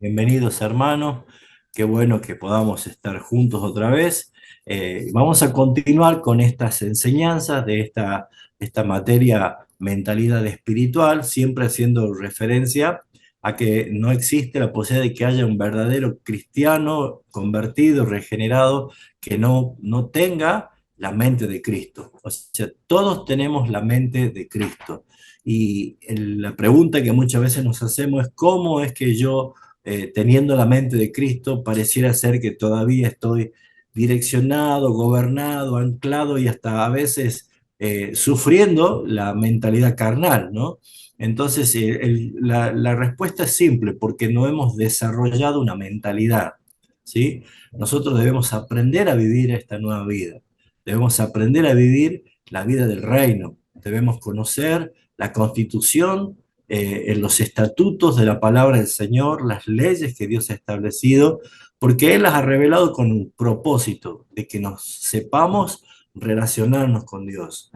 Bienvenidos hermanos, qué bueno que podamos estar juntos otra vez. Vamos a continuar con estas enseñanzas de esta materia mentalidad espiritual, siempre haciendo referencia a que no existe la posibilidad de que haya un verdadero cristiano convertido, regenerado, que no tenga la mente de Cristo. O sea, todos tenemos la mente de Cristo. Y la pregunta que muchas veces nos hacemos es, ¿cómo es que yo teniendo la mente de Cristo, pareciera ser que todavía estoy direccionado, gobernado, anclado y hasta a veces sufriendo la mentalidad carnal, ¿no? Entonces, la respuesta es simple, porque no hemos desarrollado una mentalidad, ¿sí? Nosotros debemos aprender a vivir esta nueva vida, debemos aprender a vivir la vida del reino, debemos conocer la constitución en los estatutos de la palabra del Señor, las leyes que Dios ha establecido, porque Él las ha revelado con un propósito de que nos sepamos relacionarnos con Dios,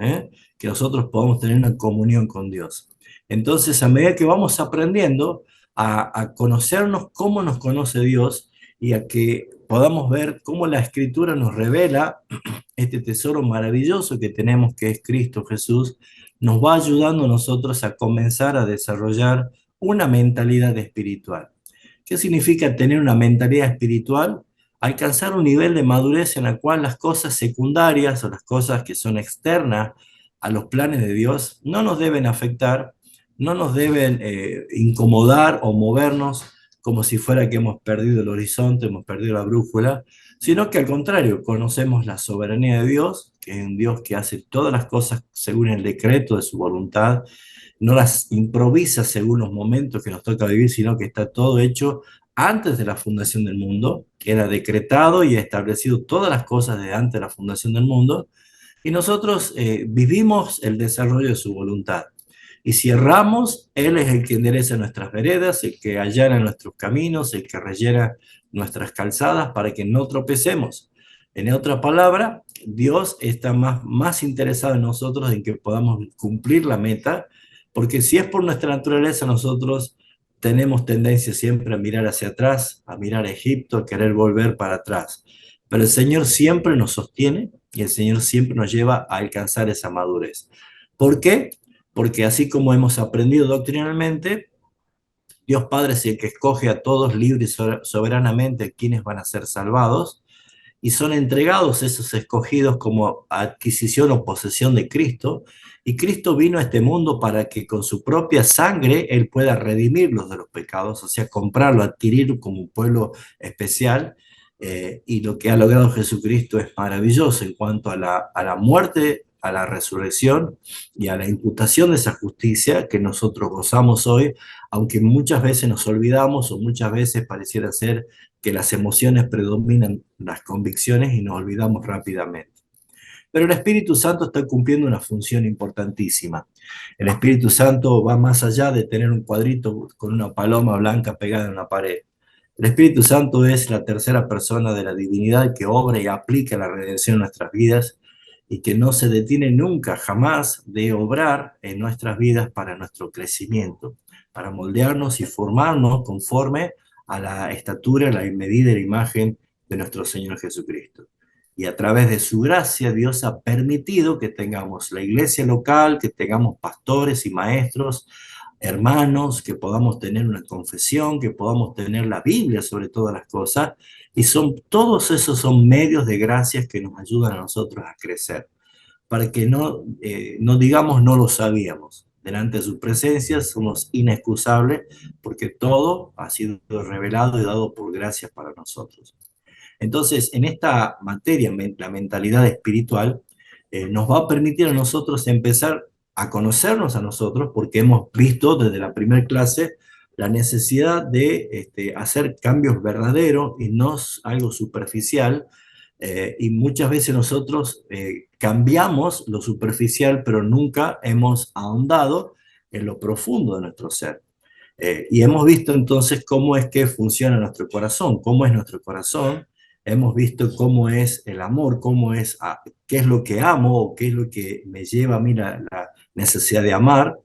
que nosotros podamos tener una comunión con Dios. Entonces, a medida que vamos aprendiendo a conocernos cómo nos conoce Dios y a que podamos ver cómo la Escritura nos revela este tesoro maravilloso que tenemos, que es Cristo Jesús, nos va ayudando a nosotros a comenzar a desarrollar una mentalidad espiritual. ¿Qué significa tener una mentalidad espiritual? Alcanzar un nivel de madurez en la cual las cosas secundarias o las cosas que son externas a los planes de Dios no nos deben afectar, no nos deben incomodar o movernos como si fuera que hemos perdido el horizonte, hemos perdido la brújula, sino que al contrario, conocemos la soberanía de Dios, que es un Dios que hace todas las cosas según el decreto de su voluntad, no las improvisa según los momentos que nos toca vivir, sino que está todo hecho antes de la fundación del mundo, que era decretado y establecido todas las cosas desde antes de la fundación del mundo, y nosotros vivimos el desarrollo de su voluntad. Y si erramos, Él es el que endereza nuestras veredas, el que allana nuestros caminos, el que rellena nuestras calzadas para que no tropecemos. En otra palabra, Dios está más interesado en nosotros en que podamos cumplir la meta, porque si es por nuestra naturaleza, nosotros tenemos tendencia siempre a mirar hacia atrás, a mirar a Egipto, a querer volver para atrás. Pero el Señor siempre nos sostiene y el Señor siempre nos lleva a alcanzar esa madurez. ¿Por qué? Porque así como hemos aprendido doctrinalmente, Dios Padre es el que escoge a todos libre y soberanamente quienes van a ser salvados, y son entregados esos escogidos como adquisición o posesión de Cristo, y Cristo vino a este mundo para que con su propia sangre Él pueda redimirlos de los pecados, o sea, comprarlo, adquirir como un pueblo especial, y lo que ha logrado Jesucristo es maravilloso en cuanto a la muerte, a la resurrección y a la imputación de esa justicia que nosotros gozamos hoy, aunque muchas veces nos olvidamos o muchas veces pareciera ser que las emociones predominan las convicciones y nos olvidamos rápidamente. Pero el Espíritu Santo está cumpliendo una función importantísima. El Espíritu Santo va más allá de tener un cuadrito con una paloma blanca pegada en una pared. El Espíritu Santo es la tercera persona de la divinidad que obra y aplica la redención en nuestras vidas y que no se detiene nunca, jamás, de obrar en nuestras vidas para nuestro crecimiento, para moldearnos y formarnos conforme a la estatura, la medida y la imagen de nuestro Señor Jesucristo. Y a través de su gracia, Dios ha permitido que tengamos la iglesia local, que tengamos pastores y maestros, hermanos, que podamos tener una confesión, que podamos tener la Biblia sobre todas las cosas. Y todos esos son medios de gracias que nos ayudan a nosotros a crecer, para que no digamos no lo sabíamos. Delante de su presencia somos inexcusables porque todo ha sido revelado y dado por gracias para nosotros. Entonces, en esta materia, la mentalidad espiritual, nos va a permitir a nosotros empezar a conocernos a nosotros, porque hemos visto desde la primera clase la necesidad de hacer cambios verdaderos y no algo superficial, y muchas veces nosotros cambiamos lo superficial, pero nunca hemos ahondado en lo profundo de nuestro ser. Y hemos visto entonces cómo es que funciona nuestro corazón, cómo es nuestro corazón, hemos visto cómo es el amor, qué es lo que amo o qué es lo que me lleva a mí la necesidad de amar.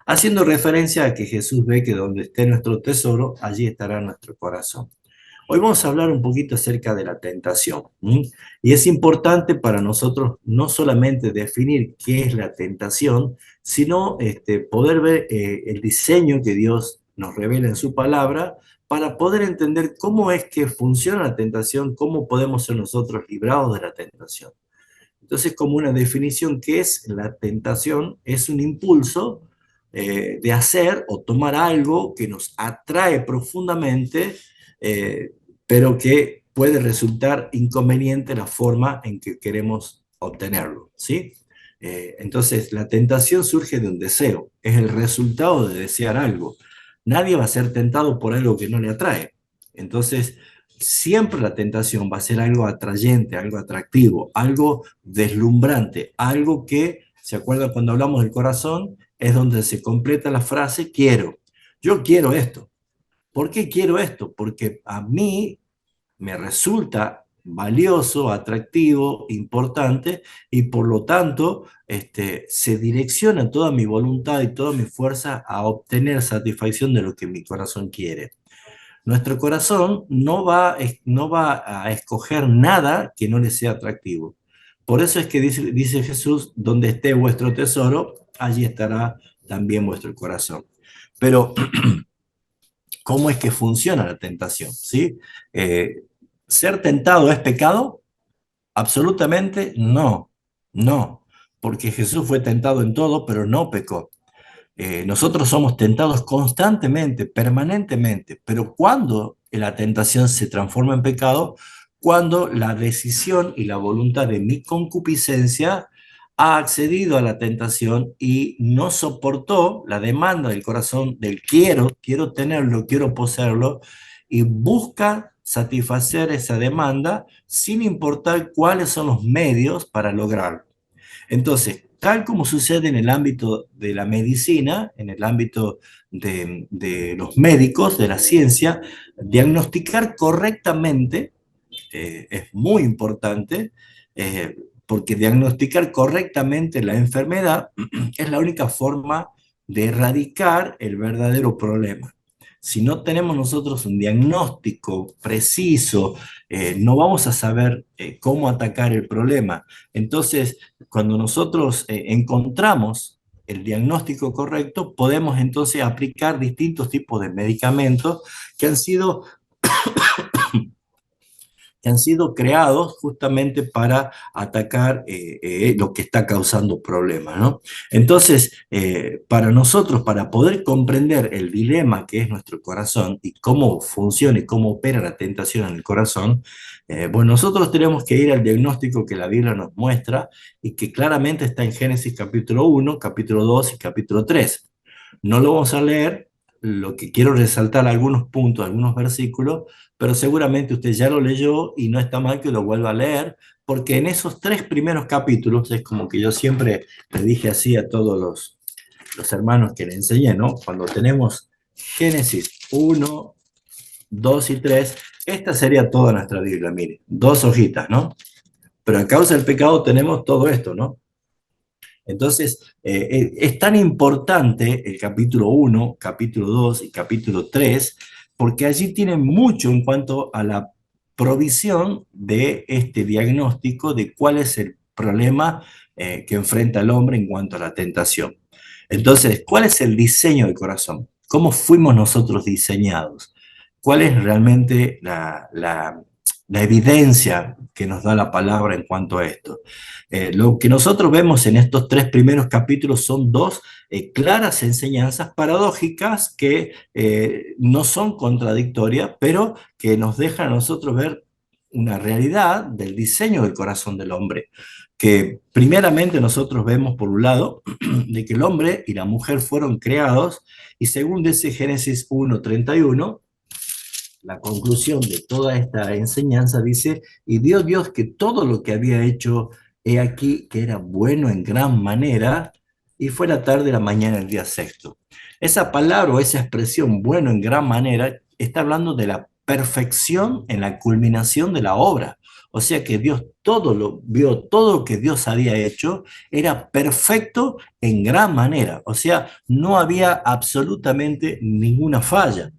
haciendo referencia a que Jesús ve que donde esté nuestro tesoro, allí estará nuestro corazón. Hoy vamos a hablar un poquito acerca de la tentación. Y es importante para nosotros no solamente definir qué es la tentación, sino poder ver el diseño que Dios nos revela en su palabra para poder entender cómo es que funciona la tentación, cómo podemos ser nosotros librados de la tentación. Entonces, como una definición, ¿qué es la tentación? Es un impulso de hacer o tomar algo que nos atrae profundamente, eh, pero que puede resultar inconveniente la forma en que queremos obtenerlo, ¿sí? Entonces, la tentación surge de un deseo, es el resultado de desear algo. Nadie va a ser tentado por algo que no le atrae. Entonces, siempre la tentación va a ser algo atrayente, algo atractivo, algo deslumbrante, algo que, ¿se acuerdan cuando hablamos del corazón? Es donde se completa la frase quiero. Yo quiero esto. ¿Por qué quiero esto? Porque a mí me resulta valioso, atractivo, importante y por lo tanto se direcciona toda mi voluntad y toda mi fuerza a obtener satisfacción de lo que mi corazón quiere. Nuestro corazón no va a escoger nada que no le sea atractivo. Por eso es que dice Jesús, donde esté vuestro tesoro, allí estará también vuestro corazón. Pero, ¿cómo es que funciona la tentación? ¿Sí? ¿Ser tentado es pecado? Absolutamente no, no, porque Jesús fue tentado en todo, pero no pecó. Nosotros somos tentados constantemente, permanentemente, pero cuando la tentación se transforma en pecado, cuando la decisión y la voluntad de mi concupiscencia ha accedido a la tentación y no soportó la demanda del corazón del quiero tenerlo, quiero poseerlo, y busca satisfacer esa demanda sin importar cuáles son los medios para lograrlo. Entonces, tal como sucede en el ámbito de la medicina, en el ámbito de los médicos, de la ciencia, diagnosticar correctamente es muy importante, porque diagnosticar correctamente la enfermedad es la única forma de erradicar el verdadero problema. Si no tenemos nosotros un diagnóstico preciso, no vamos a saber cómo atacar el problema. Entonces, cuando nosotros encontramos el diagnóstico correcto, podemos entonces aplicar distintos tipos de medicamentos que han sido creados justamente para atacar lo que está causando problemas, ¿no? Entonces, para nosotros, para poder comprender el dilema que es nuestro corazón y cómo funciona y cómo opera la tentación en el corazón, bueno, nosotros tenemos que ir al diagnóstico que la Biblia nos muestra y que claramente está en Génesis capítulo 1, capítulo 2 y capítulo 3. No lo vamos a leer, lo que quiero resaltar algunos puntos, algunos versículos, pero seguramente usted ya lo leyó y no está mal que lo vuelva a leer, porque en esos 3 primeros capítulos, es como que yo siempre le dije así a todos los hermanos que le enseñé, ¿no? Cuando tenemos Génesis 1, 2 y 3, esta sería toda nuestra Biblia, mire, 2 hojitas, ¿no? Pero a causa del pecado tenemos todo esto, ¿no? Entonces, es tan importante el capítulo 1, capítulo 2 y capítulo 3, porque allí tienen mucho en cuanto a la provisión de este diagnóstico de cuál es el problema que enfrenta el hombre en cuanto a la tentación. Entonces, ¿cuál es el diseño del corazón? ¿Cómo fuimos nosotros diseñados? ¿Cuál es realmente la evidencia que nos da la palabra en cuanto a esto? Lo que nosotros vemos en estos 3 primeros capítulos son dos claras enseñanzas paradójicas que no son contradictorias, pero que nos dejan a nosotros ver una realidad del diseño del corazón del hombre, que primeramente nosotros vemos por un lado de que el hombre y la mujer fueron creados y según dice Génesis 1:31, la conclusión de toda esta enseñanza dice, y vio Dios que todo lo que había hecho, he aquí que era bueno en gran manera, y fue la tarde, la mañana, el día sexto. Esa palabra o esa expresión, bueno en gran manera, está hablando de la perfección en la culminación de la obra. O sea que Dios todo lo vio, todo lo que Dios había hecho era perfecto en gran manera. O sea, no había absolutamente ninguna falla.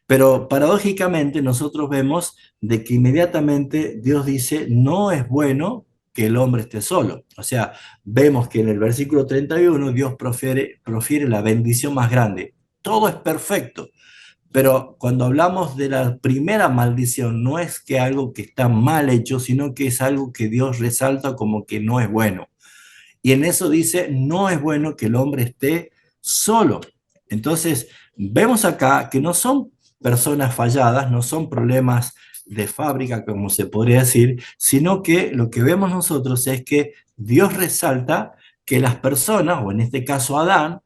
Pero paradójicamente nosotros vemos de que inmediatamente Dios dice, no es bueno que el hombre esté solo. O sea, vemos que en el versículo 31 Dios profiere la bendición más grande. Todo es perfecto. Pero cuando hablamos de la primera maldición, no es que algo que está mal hecho, sino que es algo que Dios resalta como que no es bueno. Y en eso dice, no es bueno que el hombre esté solo. Entonces, vemos acá que no son personas falladas, no son problemas de fábrica, como se podría decir, sino que lo que vemos nosotros es que Dios resalta que las personas, o en este caso Adán,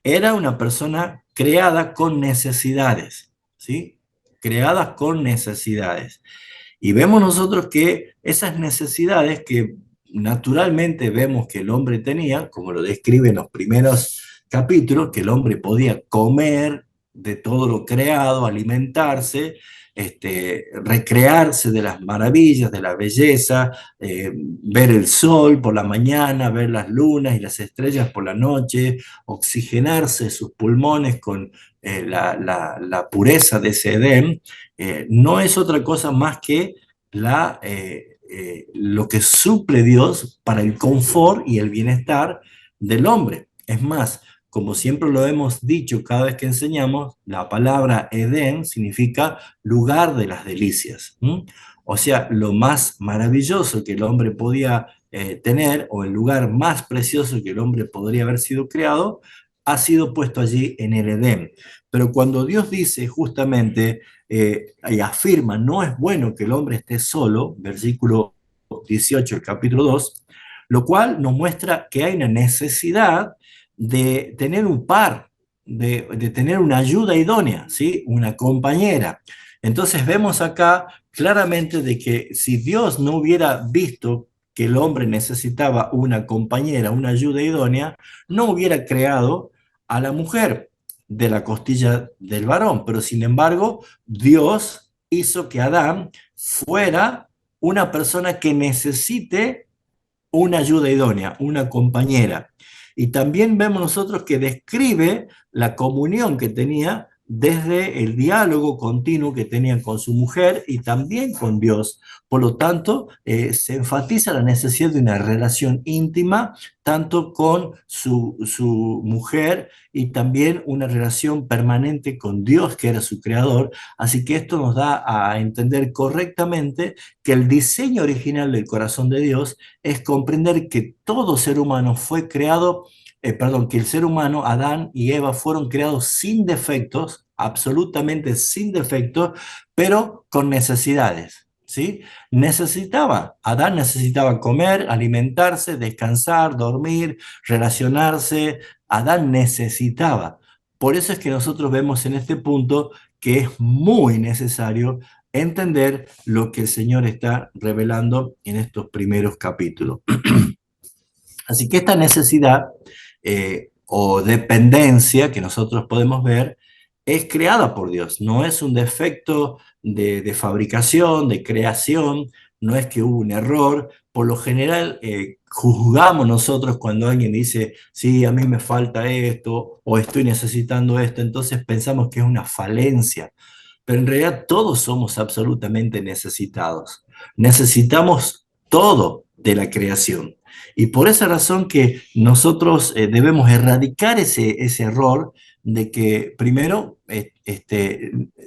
era una persona creada con necesidades, ¿sí? Creadas con necesidades. Y vemos nosotros que esas necesidades que naturalmente vemos que el hombre tenía, como lo describe en los primeros capítulos, que el hombre podía comer de todo lo creado, alimentarse, recrearse de las maravillas, de la belleza, ver el sol por la mañana, ver las lunas y las estrellas por la noche, oxigenarse sus pulmones con la pureza de ese Edén, no es otra cosa más que lo que suple Dios para el confort y el bienestar del hombre. Es más, como siempre lo hemos dicho cada vez que enseñamos, la palabra Edén significa lugar de las delicias. ¿Mm? O sea, lo más maravilloso que el hombre podía tener, o el lugar más precioso que el hombre podría haber sido creado, ha sido puesto allí en el Edén. Pero cuando Dios dice justamente y afirma, no es bueno que el hombre esté solo, versículo 18 del capítulo 2, lo cual nos muestra que hay una necesidad de tener un par, de tener una ayuda idónea, ¿sí? Una compañera. Entonces vemos acá claramente de que si Dios no hubiera visto que el hombre necesitaba una compañera, una ayuda idónea, no hubiera creado a la mujer de la costilla del varón, pero sin embargo Dios hizo que Adán fuera una persona que necesite una ayuda idónea, una compañera. Y también vemos nosotros que describe la comunión que tenía desde el diálogo continuo que tenían con su mujer y también con Dios. Por lo tanto, se enfatiza la necesidad de una relación íntima, tanto con su mujer y también una relación permanente con Dios, que era su creador. Así que esto nos da a entender correctamente que el diseño original del corazón de Dios es comprender que todo ser humano fue creado, perdón, que el ser humano, Adán y Eva, fueron creados sin defectos, absolutamente sin defectos, pero con necesidades. ¿Sí? Adán necesitaba comer, alimentarse, descansar, dormir, relacionarse. Adán necesitaba. Por eso es que nosotros vemos en este punto que es muy necesario entender lo que el Señor está revelando en estos primeros capítulos. Así que esta necesidad o dependencia que nosotros podemos ver es creada por Dios, no es un defecto de fabricación, de creación, no es que hubo un error. Por lo general, juzgamos nosotros cuando alguien dice, sí, a mí me falta esto o estoy necesitando esto, entonces pensamos que es una falencia, pero en realidad todos somos absolutamente necesitados. Necesitamos todo de la creación. Y por esa razón que nosotros debemos erradicar ese error de que primero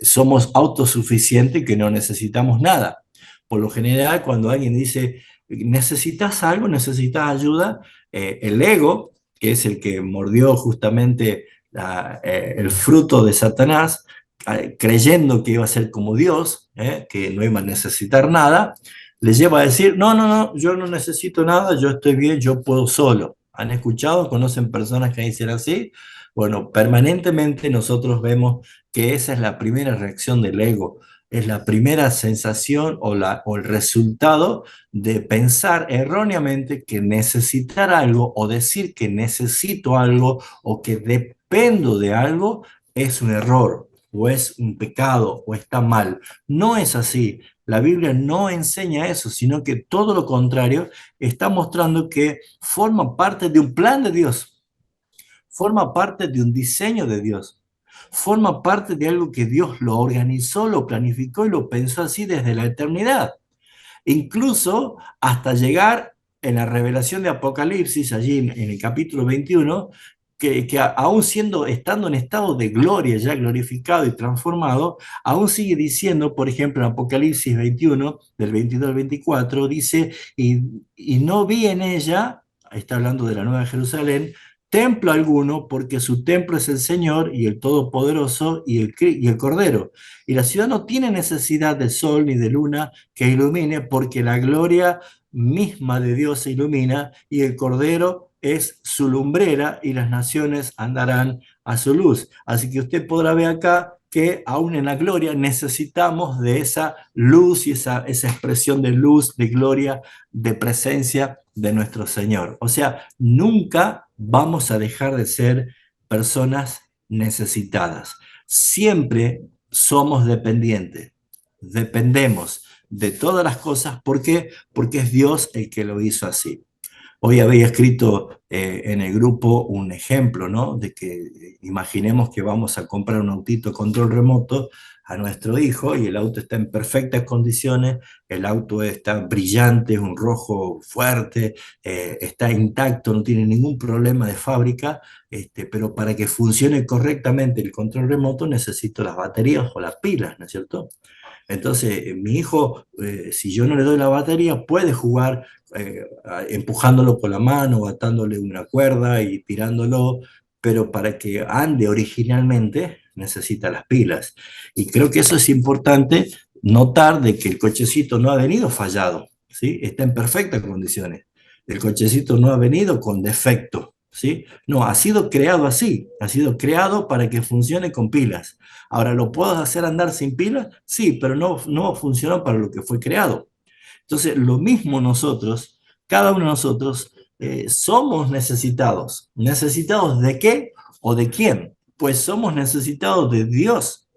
somos autosuficientes y que no necesitamos nada. Por lo general, cuando alguien dice, necesitas algo, necesitas ayuda, el ego, que es el que mordió justamente el fruto de Satanás, creyendo que iba a ser como Dios, que no iba a necesitar nada, le lleva a decir, no, no, no, yo no necesito nada, yo estoy bien, yo puedo solo. ¿Han escuchado? ¿Conocen personas que dicen así? Bueno, permanentemente nosotros vemos que esa es la primera reacción del ego, es la primera sensación o el resultado de pensar erróneamente que necesitar algo o decir que necesito algo o que dependo de algo es un error. o es un pecado o está mal. No es así. La Biblia no enseña eso, sino que todo lo contrario, está mostrando que forma parte de un plan de Dios, forma parte de un diseño de Dios, forma parte de algo que Dios lo organizó, lo planificó y lo pensó así desde la eternidad. Incluso hasta llegar en la revelación de Apocalipsis, allí en el capítulo 21, que aún estando en estado de gloria, ya glorificado y transformado, aún sigue diciendo, por ejemplo, en Apocalipsis 21, del 22 al 24, dice, y no vi en ella, está hablando de la Nueva Jerusalén, templo alguno, porque su templo es el Señor y el Todopoderoso y el Cordero. Y la ciudad no tiene necesidad de sol ni de luna que ilumine, porque la gloria misma de Dios se ilumina y el Cordero es su lumbrera y las naciones andarán a su luz. Así que usted podrá ver acá que aún en la gloria necesitamos de esa luz y esa expresión de luz, de gloria, de presencia de nuestro Señor. O sea, nunca vamos a dejar de ser personas necesitadas. Siempre somos dependientes, dependemos de todas las cosas. ¿Por qué? Porque es Dios el que lo hizo así. Hoy había escrito en el grupo un ejemplo, ¿no? De que imaginemos que vamos a comprar un autito control remoto a nuestro hijo y el auto está en perfectas condiciones, el auto está brillante, es un rojo fuerte, está intacto, no tiene ningún problema de fábrica, pero para que funcione correctamente el control remoto necesito las baterías o las pilas, ¿no es cierto? Entonces, mi hijo, si yo no le doy la batería, puede jugar empujándolo con la mano o atándole una cuerda y tirándolo, pero para que ande originalmente necesita las pilas. Y creo que eso es importante notar de que el cochecito no ha venido fallado, ¿sí? Está en perfectas condiciones. El cochecito no ha venido con defecto, ¿sí? No, ha sido creado así, ha sido creado para que funcione con pilas. Ahora, ¿lo puedo hacer andar sin pilas? Sí, pero no funcionó para lo que fue creado. Entonces, lo mismo nosotros, cada uno de nosotros, somos necesitados. ¿Necesitados de qué o de quién? Pues somos necesitados de Dios.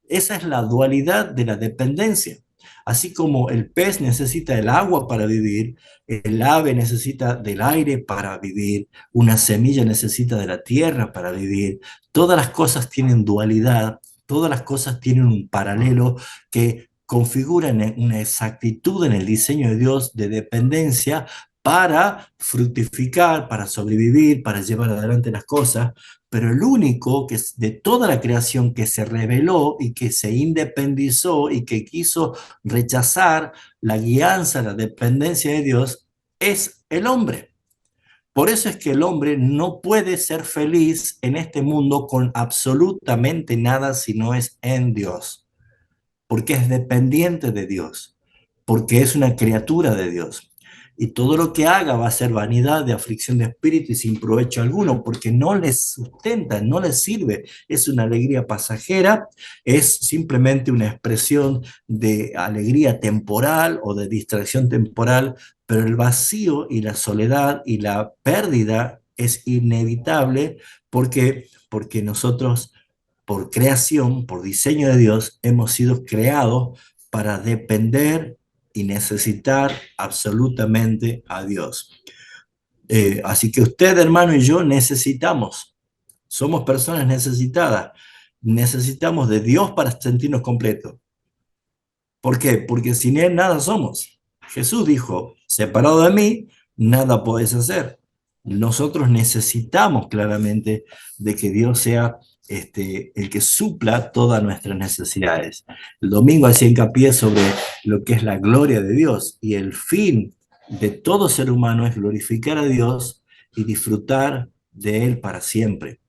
Esa es la dualidad de la dependencia. Así como el pez necesita el agua para vivir, el ave necesita del aire para vivir, una semilla necesita de la tierra para vivir, todas las cosas tienen dualidad, todas las cosas tienen un paralelo que configuran una exactitud en el diseño de Dios de dependencia para fructificar, para sobrevivir, para llevar adelante las cosas, pero el único que es de toda la creación que se rebeló y que se independizó y que quiso rechazar la guianza, la dependencia de Dios, es el hombre. Por eso es que el hombre no puede ser feliz en este mundo con absolutamente nada si no es en Dios, porque es dependiente de Dios, porque es una criatura de Dios. Y todo lo que haga va a ser vanidad de aflicción de espíritu y sin provecho alguno, porque no les sustenta, no les sirve. Es una alegría pasajera, es simplemente una expresión de alegría temporal o de distracción temporal, pero el vacío y la soledad y la pérdida es inevitable porque nosotros por creación, por diseño de Dios, hemos sido creados para depender y necesitar absolutamente a Dios. Así que usted, hermano, y yo necesitamos, somos personas necesitadas, necesitamos de Dios para sentirnos completos. ¿Por qué? Porque sin Él nada somos. Jesús dijo, separado de mí, nada podés hacer. Nosotros necesitamos claramente de que Dios sea el que supla todas nuestras necesidades. El domingo hacía hincapié sobre lo que es la gloria de Dios y el fin de todo ser humano es glorificar a Dios y disfrutar de Él para siempre.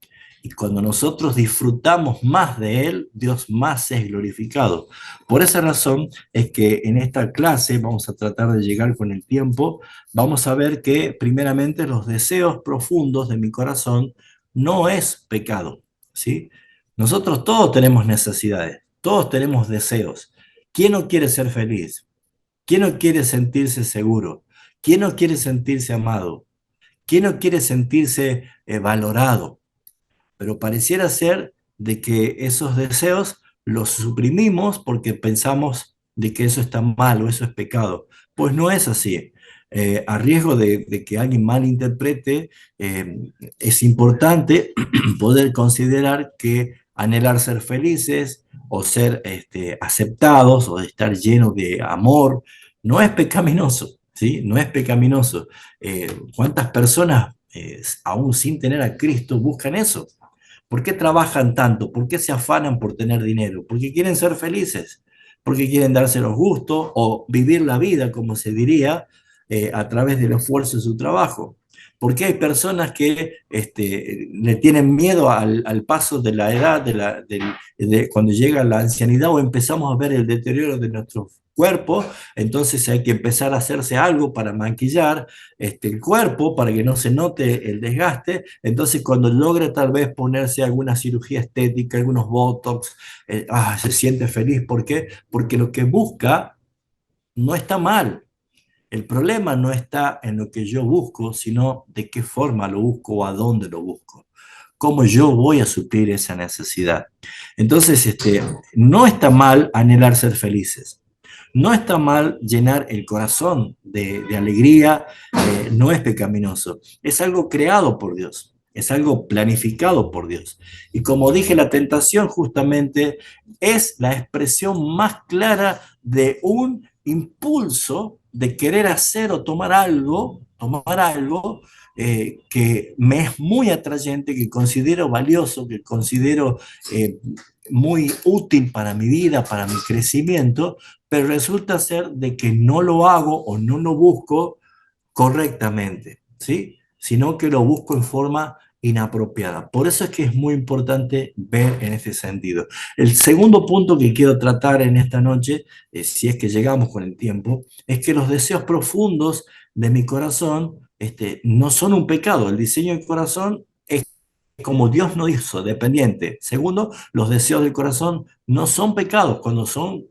Y cuando nosotros disfrutamos más de Él, Dios más es glorificado. Por esa razón es que en esta clase vamos a tratar de llegar con el tiempo, vamos a ver que primeramente los deseos profundos de mi corazón no es pecado, ¿sí? Nosotros todos tenemos necesidades, todos tenemos deseos. ¿Quién no quiere ser feliz? ¿Quién no quiere sentirse seguro? ¿Quién no quiere sentirse amado? ¿Quién no quiere sentirse valorado? Pero pareciera ser de que esos deseos los suprimimos porque pensamos de que eso está mal o eso es pecado. Pues no es así. A riesgo de que alguien malinterprete, es importante poder considerar que anhelar ser felices o ser aceptados o estar llenos de amor no es pecaminoso, ¿sí? No es pecaminoso. ¿Cuántas personas, aún sin tener a Cristo, buscan eso? ¿Por qué trabajan tanto? ¿Por qué se afanan por tener dinero? Porque quieren ser felices, porque quieren darse los gustos o vivir la vida, como se diría, a través del esfuerzo de su trabajo. Porque hay personas que le tienen miedo al paso de la edad, cuando llega la ancianidad o empezamos a ver el deterioro de nuestro cuerpo, entonces hay que empezar a hacerse algo para maquillar el cuerpo, para que no se note el desgaste. Entonces cuando logra tal vez ponerse alguna cirugía estética, algunos botox, se siente feliz. ¿Por qué? Porque lo que busca no está mal. El problema no está en lo que yo busco, sino de qué forma lo busco o a dónde lo busco. Cómo yo voy a suplir esa necesidad. Entonces, no está mal anhelar ser felices. No está mal llenar el corazón de alegría, no es pecaminoso. Es algo creado por Dios, es algo planificado por Dios. Y como dije, la tentación justamente es la expresión más clara de un impulso de querer hacer o tomar algo que me es muy atrayente, que considero valioso, que considero muy útil para mi vida, para mi crecimiento, pero resulta ser de que no lo hago o no lo busco correctamente, ¿sí? Sino que lo busco en forma inapropiada. Por eso es que es muy importante ver en este sentido. El segundo punto que quiero tratar en esta noche, si es que llegamos con el tiempo, es que los deseos profundos de mi corazón no son un pecado. El diseño del corazón es como Dios nos hizo, dependiente. Segundo, los deseos del corazón no son pecados cuando son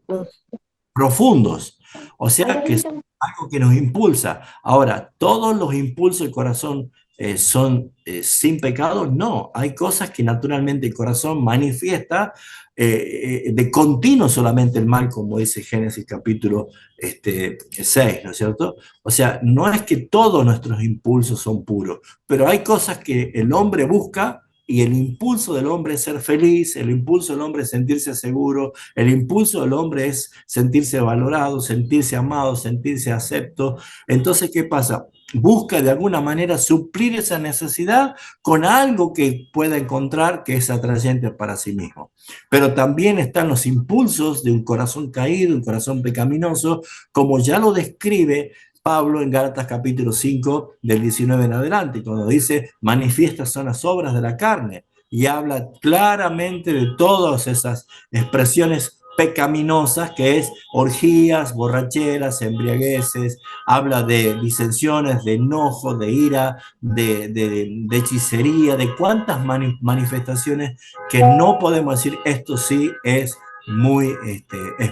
profundos. O sea que es algo que nos impulsa. Ahora, ¿todos los impulsos del corazón son sin pecado? No, hay cosas que naturalmente el corazón manifiesta de continuo solamente el mal, como dice Génesis capítulo 6, ¿no es cierto? O sea, no es que todos nuestros impulsos son puros, pero hay cosas que el hombre busca. Y el impulso del hombre es ser feliz, el impulso del hombre es sentirse seguro, el impulso del hombre es sentirse valorado, sentirse amado, sentirse acepto. Entonces, ¿qué pasa? Busca de alguna manera suplir esa necesidad con algo que pueda encontrar que es atrayente para sí mismo. Pero también están los impulsos de un corazón caído, un corazón pecaminoso, como ya lo describe Pablo en Gálatas capítulo 5 del 19 en adelante, cuando dice, manifiestas son las obras de la carne, y habla claramente de todas esas expresiones pecaminosas, que es orgías, borracheras, embriagueces, habla de disensiones, de enojo, de ira, de hechicería, de cuántas manifestaciones que no podemos decir esto sí es muy,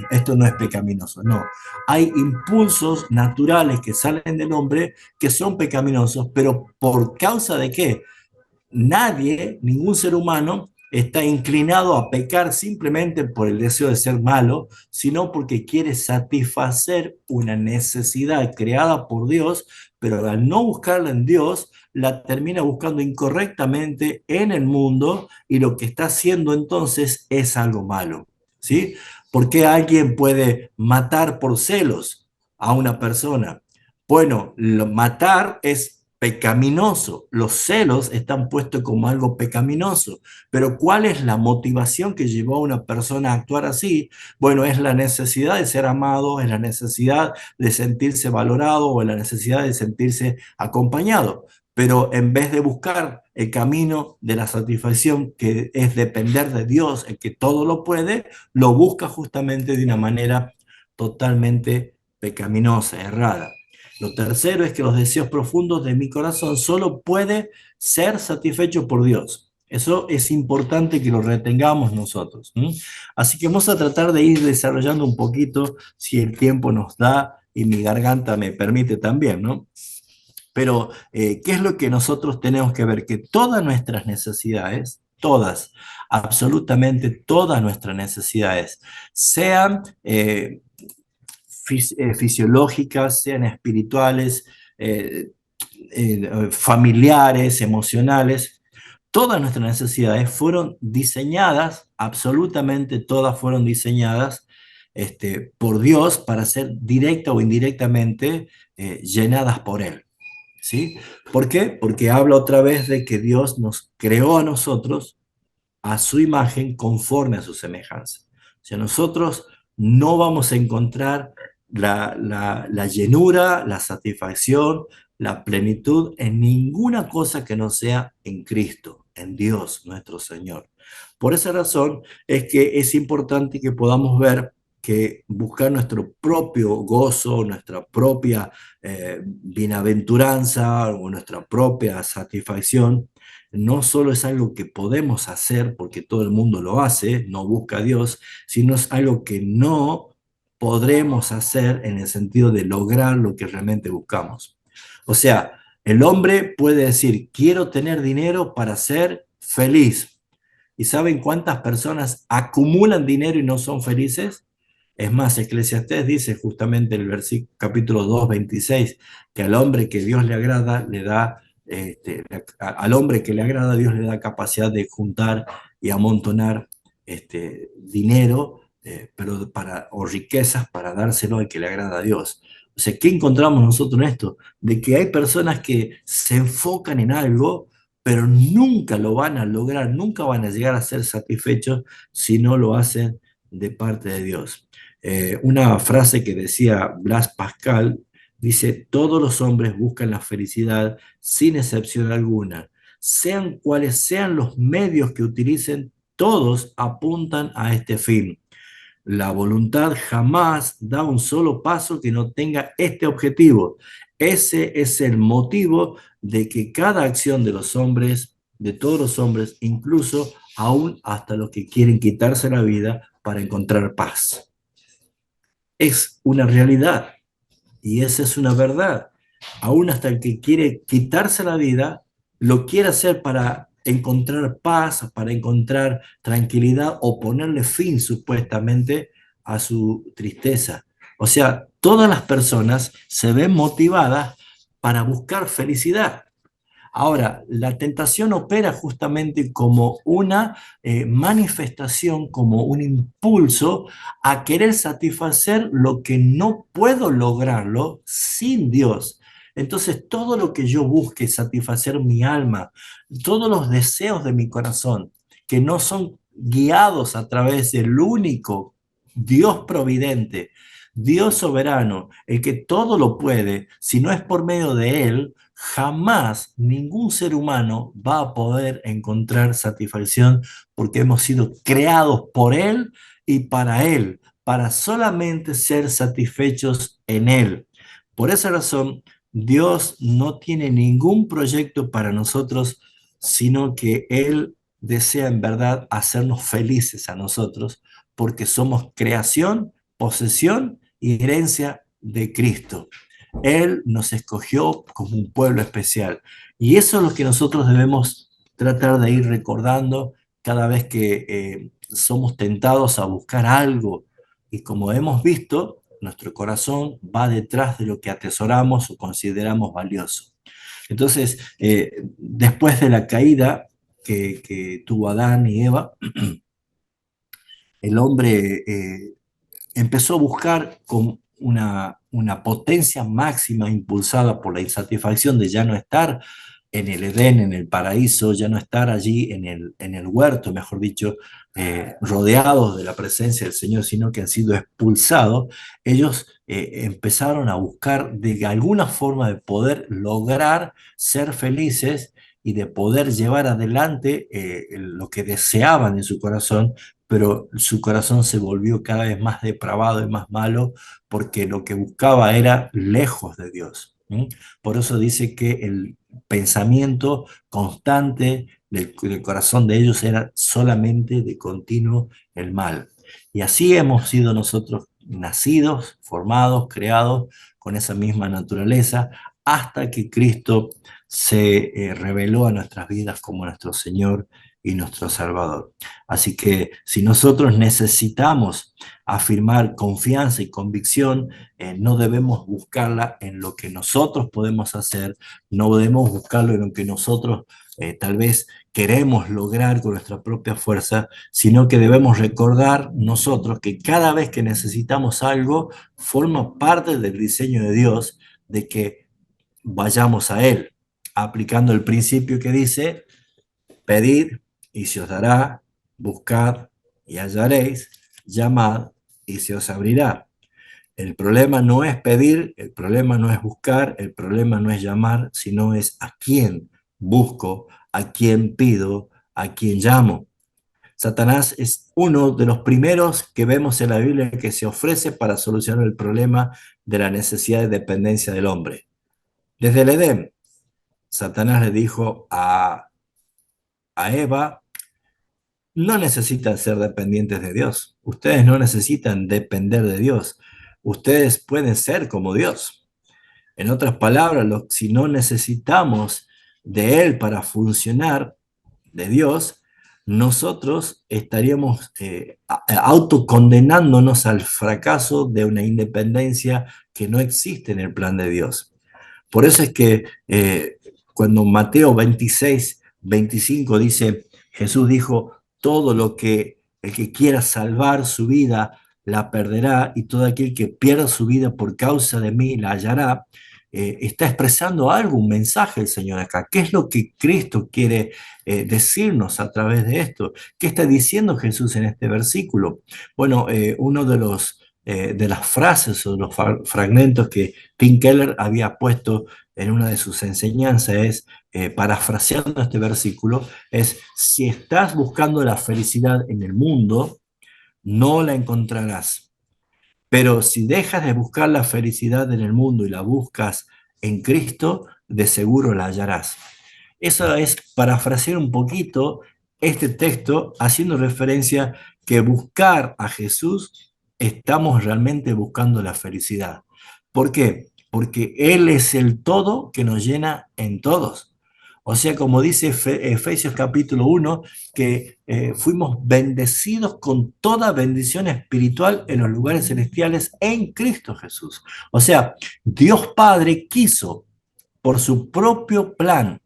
esto no es pecaminoso, no. Hay impulsos naturales que salen del hombre que son pecaminosos, pero ¿por causa de qué? Nadie, ningún ser humano, está inclinado a pecar simplemente por el deseo de ser malo, sino porque quiere satisfacer una necesidad creada por Dios, pero al no buscarla en Dios, la termina buscando incorrectamente en el mundo y lo que está haciendo entonces es algo malo, ¿sí? ¿Por qué alguien puede matar por celos a una persona? Bueno, matar es pecaminoso. Los celos están puestos como algo pecaminoso. Pero ¿cuál es la motivación que llevó a una persona a actuar así? Bueno, es la necesidad de ser amado, es la necesidad de sentirse valorado o la necesidad de sentirse acompañado. Pero en vez de buscar el camino de la satisfacción, que es depender de Dios, el que todo lo puede, lo busca justamente de una manera totalmente pecaminosa, errada. Lo tercero es que los deseos profundos de mi corazón solo puede ser satisfechos por Dios. Eso es importante que lo retengamos nosotros. ¿M? Así que vamos a tratar de ir desarrollando un poquito, si el tiempo nos da y mi garganta me permite también, ¿no? Pero, ¿qué es lo que nosotros tenemos que ver? Que todas nuestras necesidades todas, absolutamente todas nuestras necesidades, sean fisiológicas, sean espirituales, eh, familiares, emocionales. Todas nuestras necesidades fueron diseñadas, absolutamente todas fueron diseñadas por Dios para ser directa o indirectamente llenadas por Él. ¿Sí? ¿Por qué? Porque habla otra vez de que Dios nos creó a nosotros a su imagen conforme a su semejanza. O sea, nosotros no vamos a encontrar la llenura, la satisfacción, la plenitud en ninguna cosa que no sea en Cristo, en Dios nuestro Señor. Por esa razón es que es importante que podamos ver que buscar nuestro propio gozo, nuestra propia bienaventuranza o nuestra propia satisfacción no solo es algo que podemos hacer porque todo el mundo lo hace, no busca a Dios, sino es algo que no podremos hacer en el sentido de lograr lo que realmente buscamos. O sea, el hombre puede decir, quiero tener dinero para ser feliz. ¿Y saben cuántas personas acumulan dinero y no son felices? Es más, Eclesiastés dice justamente en el versículo capítulo 2, 26, que al hombre que Dios le agrada, le da, al hombre que le agrada, Dios le da capacidad de juntar y amontonar dinero, o riquezas para dárselo al que le agrada a Dios. O sea, ¿qué encontramos nosotros en esto? De que hay personas que se enfocan en algo, pero nunca lo van a lograr, nunca van a llegar a ser satisfechos si no lo hacen de parte de Dios. Una frase que decía Blas Pascal dice, todos los hombres buscan la felicidad sin excepción alguna. Sean cuales sean los medios que utilicen, todos apuntan a este fin. La voluntad jamás da un solo paso que no tenga este objetivo. Ese es el motivo de que cada acción de los hombres, de todos los hombres, incluso aún hasta los que quieren quitarse la vida para encontrar paz. Es una realidad y esa es una verdad. Aún hasta el que quiere quitarse la vida, lo quiere hacer para encontrar paz, para encontrar tranquilidad o ponerle fin supuestamente a su tristeza. O sea, todas las personas se ven motivadas para buscar felicidad. Ahora, la tentación opera justamente como una manifestación, como un impulso a querer satisfacer lo que no puedo lograrlo sin Dios. Entonces, todo lo que yo busque satisfacer mi alma, todos los deseos de mi corazón, que no son guiados a través del único Dios providente, Dios soberano, el que todo lo puede, si no es por medio de Él, jamás ningún ser humano va a poder encontrar satisfacción porque hemos sido creados por Él y para Él, para solamente ser satisfechos en Él. Por esa razón, Dios no tiene ningún proyecto para nosotros, sino que Él desea en verdad hacernos felices a nosotros, porque somos creación, posesión y herencia de Cristo. Él nos escogió como un pueblo especial. Y eso es lo que nosotros debemos tratar de ir recordando cada vez que somos tentados a buscar algo. Y como hemos visto, nuestro corazón va detrás de lo que atesoramos o consideramos valioso. Entonces, después de la caída que tuvo Adán y Eva, el hombre empezó a buscar con una potencia máxima impulsada por la insatisfacción de ya no estar en el Edén, en el paraíso, ya no estar allí en el huerto, mejor dicho, rodeados de la presencia del Señor, sino que han sido expulsados. Ellos empezaron a buscar de alguna forma de poder lograr ser felices y de poder llevar adelante lo que deseaban en su corazón, pero su corazón se volvió cada vez más depravado y más malo porque lo que buscaba era lejos de Dios. ¿Sí? Por eso dice que el pensamiento constante del corazón de ellos era solamente de continuo el mal. Y así hemos sido nosotros nacidos, formados, creados con esa misma naturaleza, hasta que Cristo se reveló a nuestras vidas como nuestro Señor y nuestro Salvador. Así que si nosotros necesitamos afirmar confianza y convicción, no debemos buscarla en lo que nosotros podemos hacer, no debemos buscarlo en lo que nosotros tal vez queremos lograr con nuestra propia fuerza, sino que debemos recordar nosotros que cada vez que necesitamos algo, forma parte del diseño de Dios de que vayamos a Él, aplicando el principio que dice: pedid y se os dará, buscad y hallaréis, llamad y se os abrirá. El problema no es pedir, el problema no es buscar, el problema no es llamar, sino es a quién busco, a quién pido, a quién llamo. Satanás es uno de los primeros que vemos en la Biblia que se ofrece para solucionar el problema de la necesidad de dependencia del hombre. Desde el Edén, Satanás le dijo a Eva: no necesitan ser dependientes de Dios. Ustedes no necesitan depender de Dios. Ustedes pueden ser como Dios. En otras palabras, si no necesitamos de Él para funcionar, de Dios, nosotros estaríamos autocondenándonos al fracaso de una independencia que no existe en el plan de Dios. Por eso es que cuando Mateo 26, 25 dice, Jesús dijo: todo lo que el que quiera salvar su vida la perderá, y todo aquel que pierda su vida por causa de mí la hallará. Está expresando algo, un mensaje el Señor acá. ¿Qué es lo que Cristo quiere decirnos a través de esto? ¿Qué está diciendo Jesús en este versículo? Bueno, uno de las frases o de los fragmentos que Tim Keller había puesto en una de sus enseñanzas es, parafraseando este versículo, es: si estás buscando la felicidad en el mundo, no la encontrarás. Pero si dejas de buscar la felicidad en el mundo y la buscas en Cristo, de seguro la hallarás. Eso es parafrasear un poquito este texto, haciendo referencia que buscar a Jesús, estamos realmente buscando la felicidad. ¿Por qué? Porque Él es el todo que nos llena en todos. O sea, como dice Efesios capítulo 1, que fuimos bendecidos con toda bendición espiritual en los lugares celestiales en Cristo Jesús. O sea, Dios Padre quiso, por su propio plan,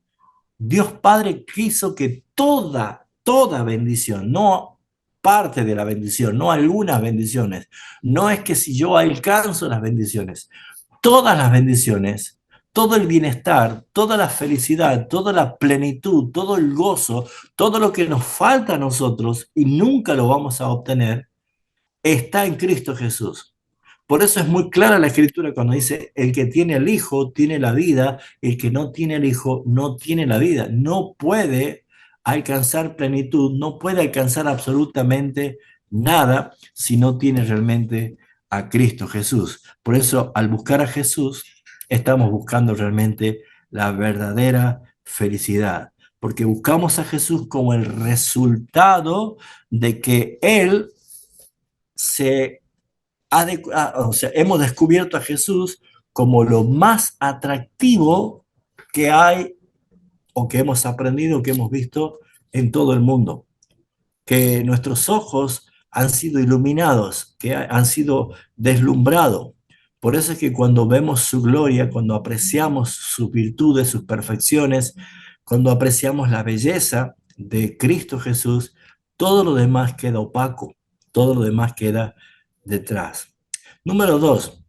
Dios Padre quiso que toda bendición, no parte de la bendición, no algunas bendiciones, no es que si yo alcanzo las bendiciones, todas las bendiciones, todo el bienestar, toda la felicidad, toda la plenitud, todo el gozo, todo lo que nos falta a nosotros y nunca lo vamos a obtener, está en Cristo Jesús. Por eso es muy clara la escritura cuando dice: el que tiene el Hijo tiene la vida, el que no tiene el Hijo no tiene la vida. No puede alcanzar plenitud, no puede alcanzar absolutamente nada si no tiene realmente a Cristo Jesús. Por eso, al buscar a Jesús, estamos buscando realmente la verdadera felicidad, porque buscamos a Jesús como el resultado de que Él se o sea, hemos descubierto a Jesús como lo más atractivo que hay o que hemos aprendido, que hemos visto en todo el mundo. Que nuestros ojos han sido iluminados, que han sido deslumbrados. Por eso es que cuando vemos su gloria, cuando apreciamos sus virtudes, sus perfecciones, cuando apreciamos la belleza de Cristo Jesús, todo lo demás queda opaco, todo lo demás queda detrás. Número 2,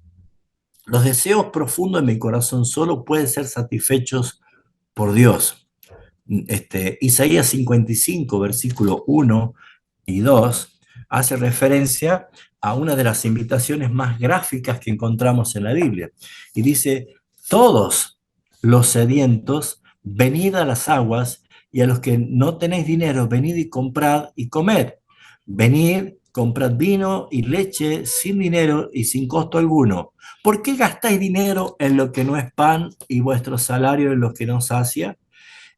los deseos profundos de mi corazón solo pueden ser satisfechos por Dios. Isaías 55, versículo 1 y 2, hace referencia a una de las invitaciones más gráficas que encontramos en la Biblia. Y dice: todos los sedientos, venid a las aguas, y a los que no tenéis dinero, venid y comprad y comed. Venid, comprad vino y leche sin dinero y sin costo alguno. ¿Por qué gastáis dinero en lo que no es pan y vuestro salario en lo que no sacia?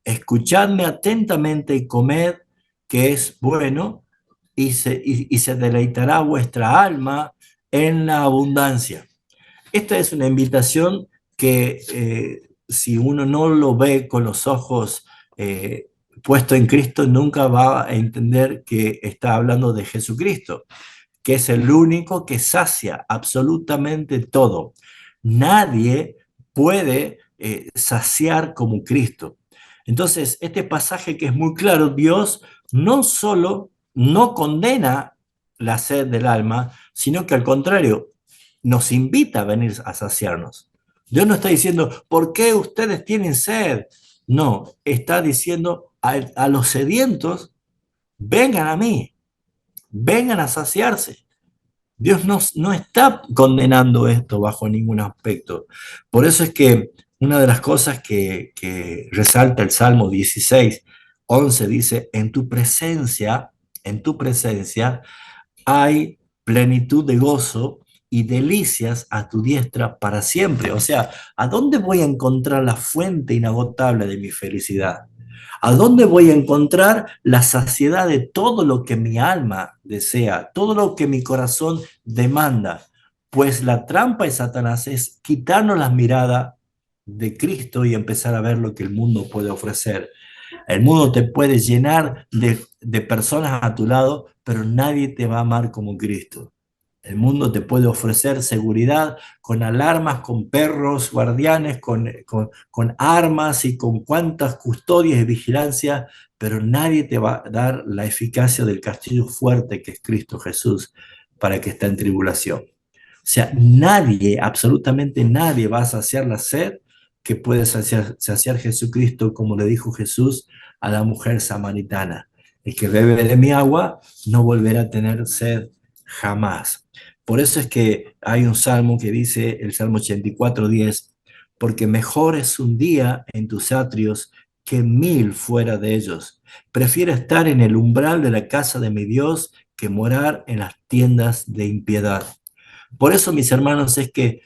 Escuchadme atentamente y comed, que es bueno, y se deleitará vuestra alma en la abundancia. Esta es una invitación que si uno no lo ve con los ojos puesto en Cristo nunca va a entender que está hablando de Jesucristo, que es el único que sacia absolutamente todo. Nadie puede saciar como Cristo. Entonces, este pasaje que es muy claro, Dios no solo no condena la sed del alma, sino que al contrario, nos invita a venir a saciarnos. Dios no está diciendo, ¿por qué ustedes tienen sed? No, está diciendo a los sedientos, vengan a mí, vengan a saciarse. Dios no está condenando esto bajo ningún aspecto. Por eso es que una de las cosas que resalta el Salmo 16:11 dice, en tu presencia hay plenitud de gozo y delicias a tu diestra para siempre. O sea, ¿a dónde voy a encontrar la fuente inagotable de mi felicidad? ¿A dónde voy a encontrar la saciedad de todo lo que mi alma desea, todo lo que mi corazón demanda? Pues la trampa de Satanás es quitarnos la mirada de Cristo y empezar a ver lo que el mundo puede ofrecer. El mundo te puede llenar de personas a tu lado, pero nadie te va a amar como Cristo. El mundo te puede ofrecer seguridad con alarmas, con perros guardianes, con armas y con cuantas custodias y vigilancia, pero nadie te va a dar la eficacia del castillo fuerte que es Cristo Jesús para que esté en tribulación. O sea, nadie, absolutamente nadie va a saciar la sed que puede saciar Jesucristo, como le dijo Jesús a la mujer samaritana. El que bebe de mi agua no volverá a tener sed jamás. Por eso es que hay un salmo que dice, el Salmo 84:10, porque mejor es un día en tus atrios que 1000 fuera de ellos. Prefiero estar en el umbral de la casa de mi Dios que morar en las tiendas de impiedad. Por eso, mis hermanos, es que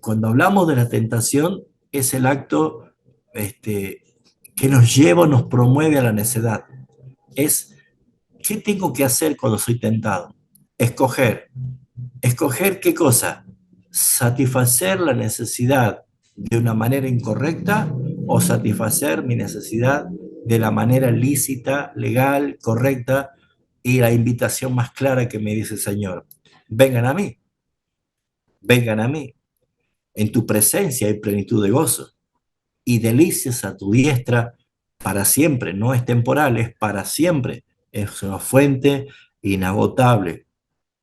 cuando hablamos de la tentación, es el acto que nos lleva, nos promueve a la necedad. Es, ¿qué tengo que hacer cuando soy tentado? Escoger. ¿Escoger qué cosa? ¿Satisfacer la necesidad de una manera incorrecta o satisfacer mi necesidad de la manera lícita, legal, correcta y la invitación más clara que me dice el Señor? Vengan a mí, vengan a mí. En tu presencia hay plenitud de gozo y delicias a tu diestra para siempre. No es temporal, es para siempre. Es una fuente inagotable.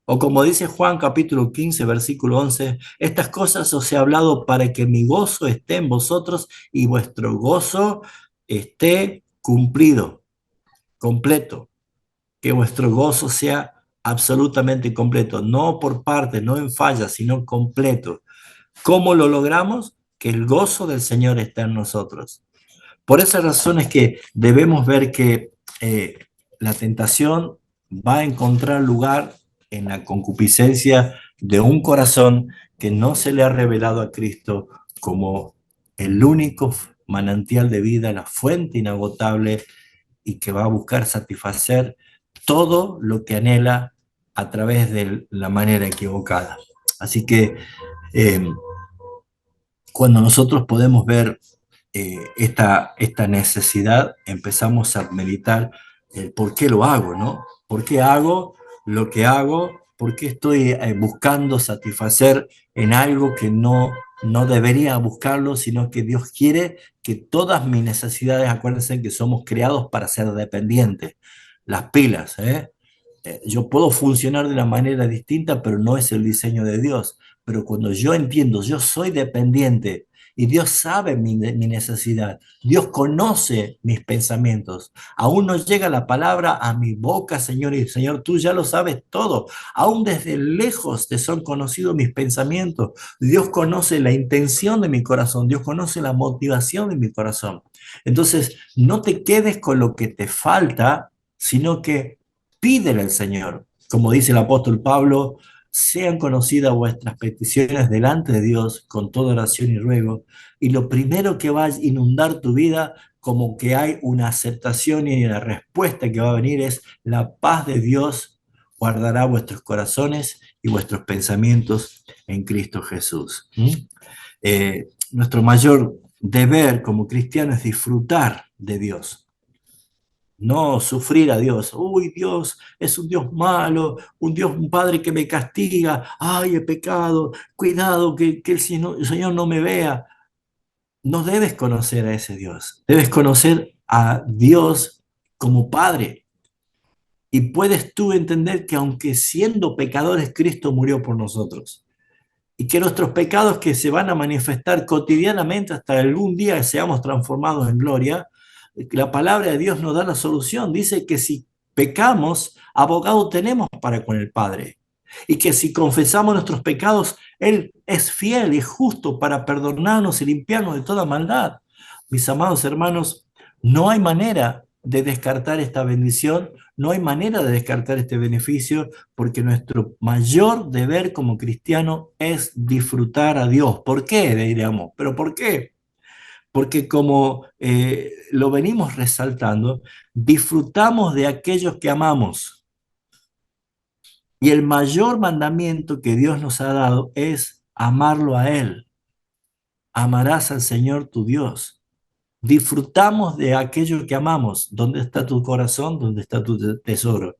O como dice Juan capítulo 15, versículo 11, estas cosas os he hablado para que mi gozo esté en vosotros y vuestro gozo esté cumplido, completo. Que vuestro gozo sea absolutamente completo, no por parte, no en falla, sino completo. ¿Cómo lo logramos? Que el gozo del Señor está en nosotros. Por esa razón es que debemos ver que la tentación va a encontrar lugar en la concupiscencia de un corazón que no se le ha revelado a Cristo como el único manantial de vida, la fuente inagotable y que va a buscar satisfacer todo lo que anhela a través de la manera equivocada. Así que eh, cuando nosotros podemos ver esta necesidad, empezamos a meditar el por qué lo hago, ¿no? ¿Por qué hago lo que hago? ¿Por qué estoy buscando satisfacer en algo que no debería buscarlo, sino que Dios quiere que todas mis necesidades, acuérdense que somos creados para ser dependientes, las pilas, ¿eh? Yo puedo funcionar de una manera distinta, pero no es el diseño de Dios. Pero cuando yo entiendo, yo soy dependiente y Dios sabe mi necesidad, Dios conoce mis pensamientos. Aún no llega la palabra a mi boca, Señor, y Señor, tú ya lo sabes todo. Aún desde lejos te son conocidos mis pensamientos. Dios conoce la intención de mi corazón, Dios conoce la motivación de mi corazón. Entonces, no te quedes con lo que te falta, sino que pídele al Señor. Como dice el apóstol Pablo, sean conocidas vuestras peticiones delante de Dios con toda oración y ruego. Y lo primero que va a inundar tu vida, como que hay una aceptación y una respuesta que va a venir, es la paz de Dios guardará vuestros corazones y vuestros pensamientos en Cristo Jesús. Nuestro mayor deber como cristianos es disfrutar de Dios. no sufrir a Dios. Uy, Dios es un Dios malo, un Dios, un Padre que me castiga. Ay, he pecado, cuidado que el Señor no me vea. No debes conocer a ese Dios, debes conocer a Dios como Padre. Y puedes tú entender que aunque siendo pecadores, Cristo murió por nosotros. Y que nuestros pecados que se van a manifestar cotidianamente hasta algún día seamos transformados en gloria, la palabra de Dios nos da la solución. Dice que si pecamos, abogado tenemos para con el Padre. Y que si confesamos nuestros pecados, Él es fiel y justo para perdonarnos y limpiarnos de toda maldad. Mis amados hermanos, no hay manera de descartar esta bendición, no hay manera de descartar este beneficio, porque nuestro mayor deber como cristiano es disfrutar a Dios. ¿Por qué? Diríamos, ¿pero por qué? Porque como lo venimos resaltando, disfrutamos de aquellos que amamos. Y el mayor mandamiento que Dios nos ha dado es amarlo a Él. Amarás al Señor tu Dios. Disfrutamos de aquello que amamos. ¿Dónde está tu corazón? ¿Dónde está tu tesoro?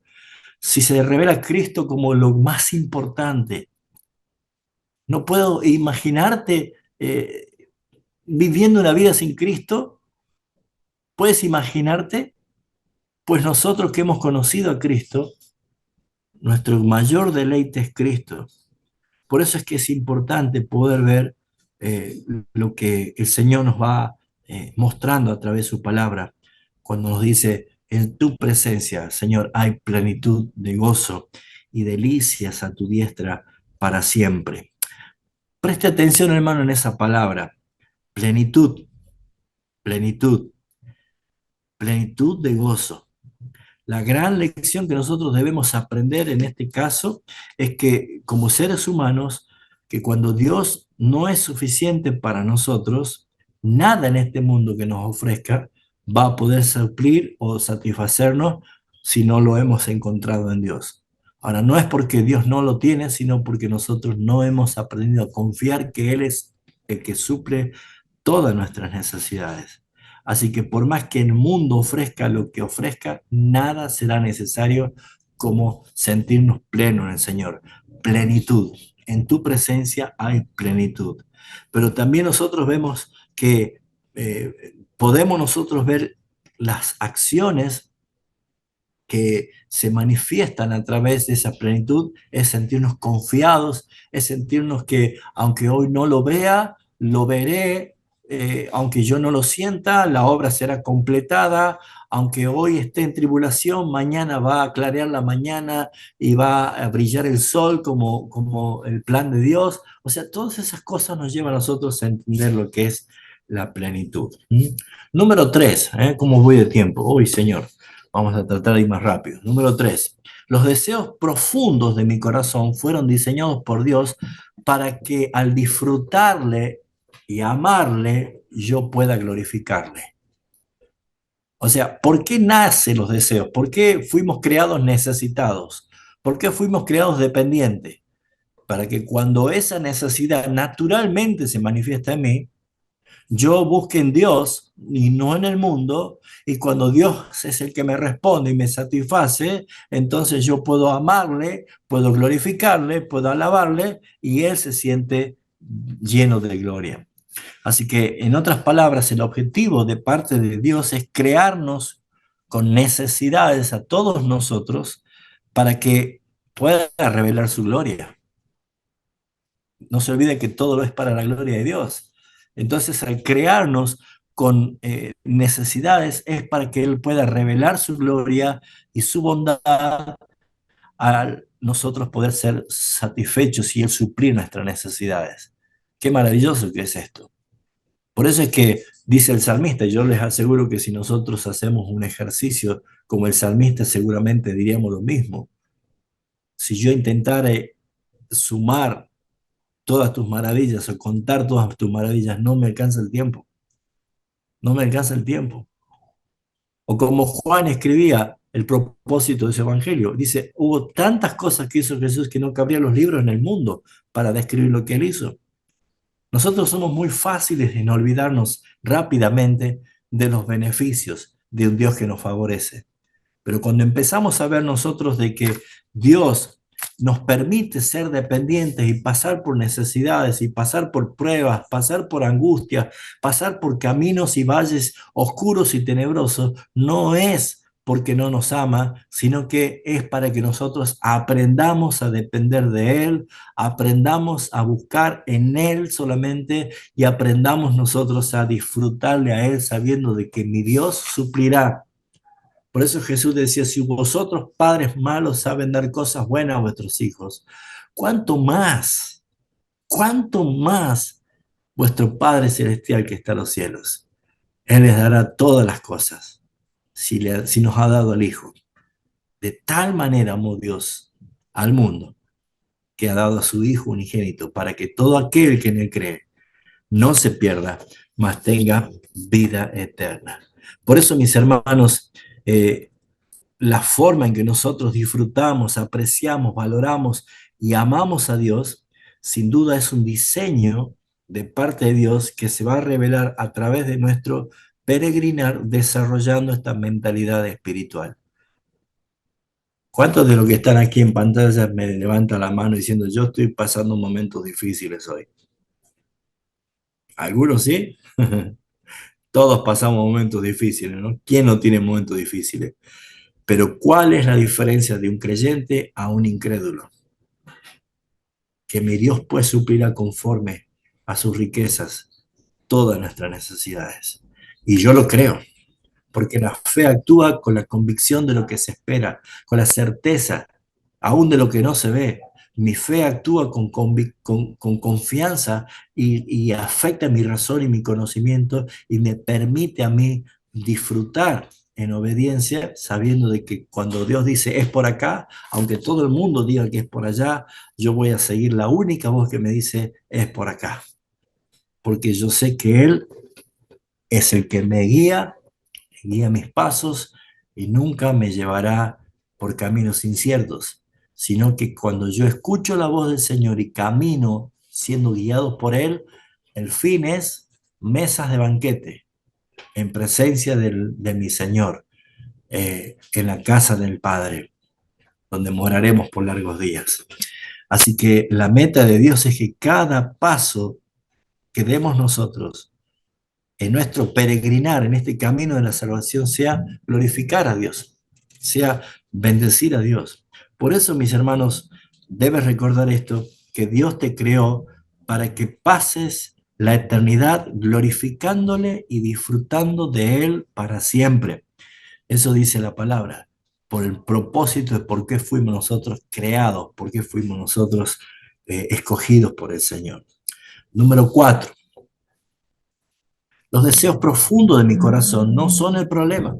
Si se revela Cristo como lo más importante, no puedo imaginarte viviendo una vida sin Cristo. ¿Puedes imaginarte? Pues nosotros que hemos conocido a Cristo, nuestro mayor deleite es Cristo. Por eso es que es importante poder ver eh, lo que el Señor nos va mostrando a través de su palabra, cuando nos dice, en tu presencia, Señor, hay plenitud de gozo y delicias a tu diestra para siempre. Preste atención, hermano, en esa palabra, plenitud, plenitud, plenitud de gozo. La gran lección que nosotros debemos aprender en este caso es que como seres humanos, que cuando Dios no es suficiente para nosotros, nada en este mundo que nos ofrezca va a poder suplir o satisfacernos si no lo hemos encontrado en Dios. Ahora, no es porque Dios no lo tiene, sino porque nosotros no hemos aprendido a confiar que Él es el que suple todas nuestras necesidades. Así que por más que el mundo ofrezca lo que ofrezca, nada será necesario como sentirnos plenos en el Señor. Plenitud. En tu presencia hay plenitud. Pero también nosotros vemos que podemos nosotros ver las acciones que se manifiestan a través de esa plenitud, es sentirnos confiados, es sentirnos que aunque hoy no lo vea, lo veré, aunque yo no lo sienta, la obra será completada, aunque hoy esté en tribulación, mañana va a clarear la mañana y va a brillar el sol como el plan de Dios. O sea, todas esas cosas nos llevan a nosotros a entender lo que es la plenitud. ¿Mm? Número 3, ¿cómo voy de tiempo? Uy, Señor. Vamos a tratar de ir más rápido. Número 3. Los deseos profundos de mi corazón fueron diseñados por Dios para que al disfrutarle y amarle, yo pueda glorificarle. O sea, ¿por qué nacen los deseos? ¿Por qué fuimos creados necesitados? ¿Por qué fuimos creados dependientes? Para que cuando esa necesidad naturalmente se manifiesta en mí, yo busque en Dios y no en el mundo, y cuando Dios es el que me responde y me satisface, entonces yo puedo amarle, puedo glorificarle, puedo alabarle, y Él se siente lleno de gloria. Así que, en otras palabras, el objetivo de parte de Dios es crearnos con necesidades a todos nosotros para que pueda revelar su gloria. No se olvide que todo lo es para la gloria de Dios. Entonces, al crearnos con necesidades es para que Él pueda revelar su gloria y su bondad al nosotros poder ser satisfechos y Él suplir nuestras necesidades. Qué maravilloso que es esto. Por eso es que dice el salmista, y yo les aseguro que si nosotros hacemos un ejercicio como el salmista, seguramente diríamos lo mismo. Si yo intentara sumar todas tus maravillas o contar todas tus maravillas, no me alcanza el tiempo, no me alcanza el tiempo. O como Juan escribía el propósito de ese evangelio, dice, hubo tantas cosas que hizo Jesús que no cabrían los libros en el mundo para describir lo que él hizo. Nosotros somos muy fáciles en olvidarnos rápidamente de los beneficios, de un Dios que nos favorece. Pero cuando empezamos a ver nosotros de que Dios nos permite ser dependientes y pasar por necesidades y pasar por pruebas, pasar por angustias, pasar por caminos y valles oscuros y tenebrosos, no es porque no nos ama, sino que es para que nosotros aprendamos a depender de Él, aprendamos a buscar en Él solamente y aprendamos nosotros a disfrutarle a Él sabiendo de que mi Dios suplirá. Por eso Jesús decía, si vosotros padres malos saben dar cosas buenas a vuestros hijos, cuánto más vuestro Padre Celestial que está en los cielos? Él les dará todas las cosas si nos ha dado al Hijo. De tal manera amó Dios al mundo que ha dado a su Hijo unigénito para que todo aquel que en él cree no se pierda, mas tenga vida eterna. Por eso, mis hermanos, la forma en que nosotros disfrutamos, apreciamos, valoramos y amamos a Dios, sin duda es un diseño de parte de Dios que se va a revelar a través de nuestro peregrinar desarrollando esta mentalidad espiritual. ¿Cuántos de los que están aquí en pantalla me levantan la mano diciendo yo estoy pasando momentos difíciles hoy? ¿Algunos sí? Todos pasamos momentos difíciles, ¿no? ¿Quién no tiene momentos difíciles? Pero ¿cuál es la diferencia de un creyente a un incrédulo? Que mi Dios pues suplirá conforme a sus riquezas todas nuestras necesidades. Y yo lo creo, porque la fe actúa con la convicción de lo que se espera, con la certeza, aún de lo que no se ve. Mi fe actúa con confianza y afecta mi razón y mi conocimiento y me permite a mí disfrutar en obediencia, sabiendo de que cuando Dios dice es por acá, aunque todo el mundo diga que es por allá, yo voy a seguir la única voz que me dice es por acá, porque yo sé que Él es el que me guía mis pasos y nunca me llevará por caminos inciertos, sino que cuando yo escucho la voz del Señor y camino siendo guiado por Él, el fin es mesas de banquete en presencia de mi Señor, en la casa del Padre, donde moraremos por largos días. Así que la meta de Dios es que cada paso que demos nosotros en nuestro peregrinar, en este camino de la salvación, sea glorificar a Dios, sea bendecir a Dios. Por eso, mis hermanos, debes recordar esto, que Dios te creó para que pases la eternidad glorificándole y disfrutando de Él para siempre. Eso dice la palabra, por el propósito de por qué fuimos nosotros creados, por qué fuimos nosotros escogidos por el Señor. Número 4. Los deseos profundos de mi corazón no son el problema.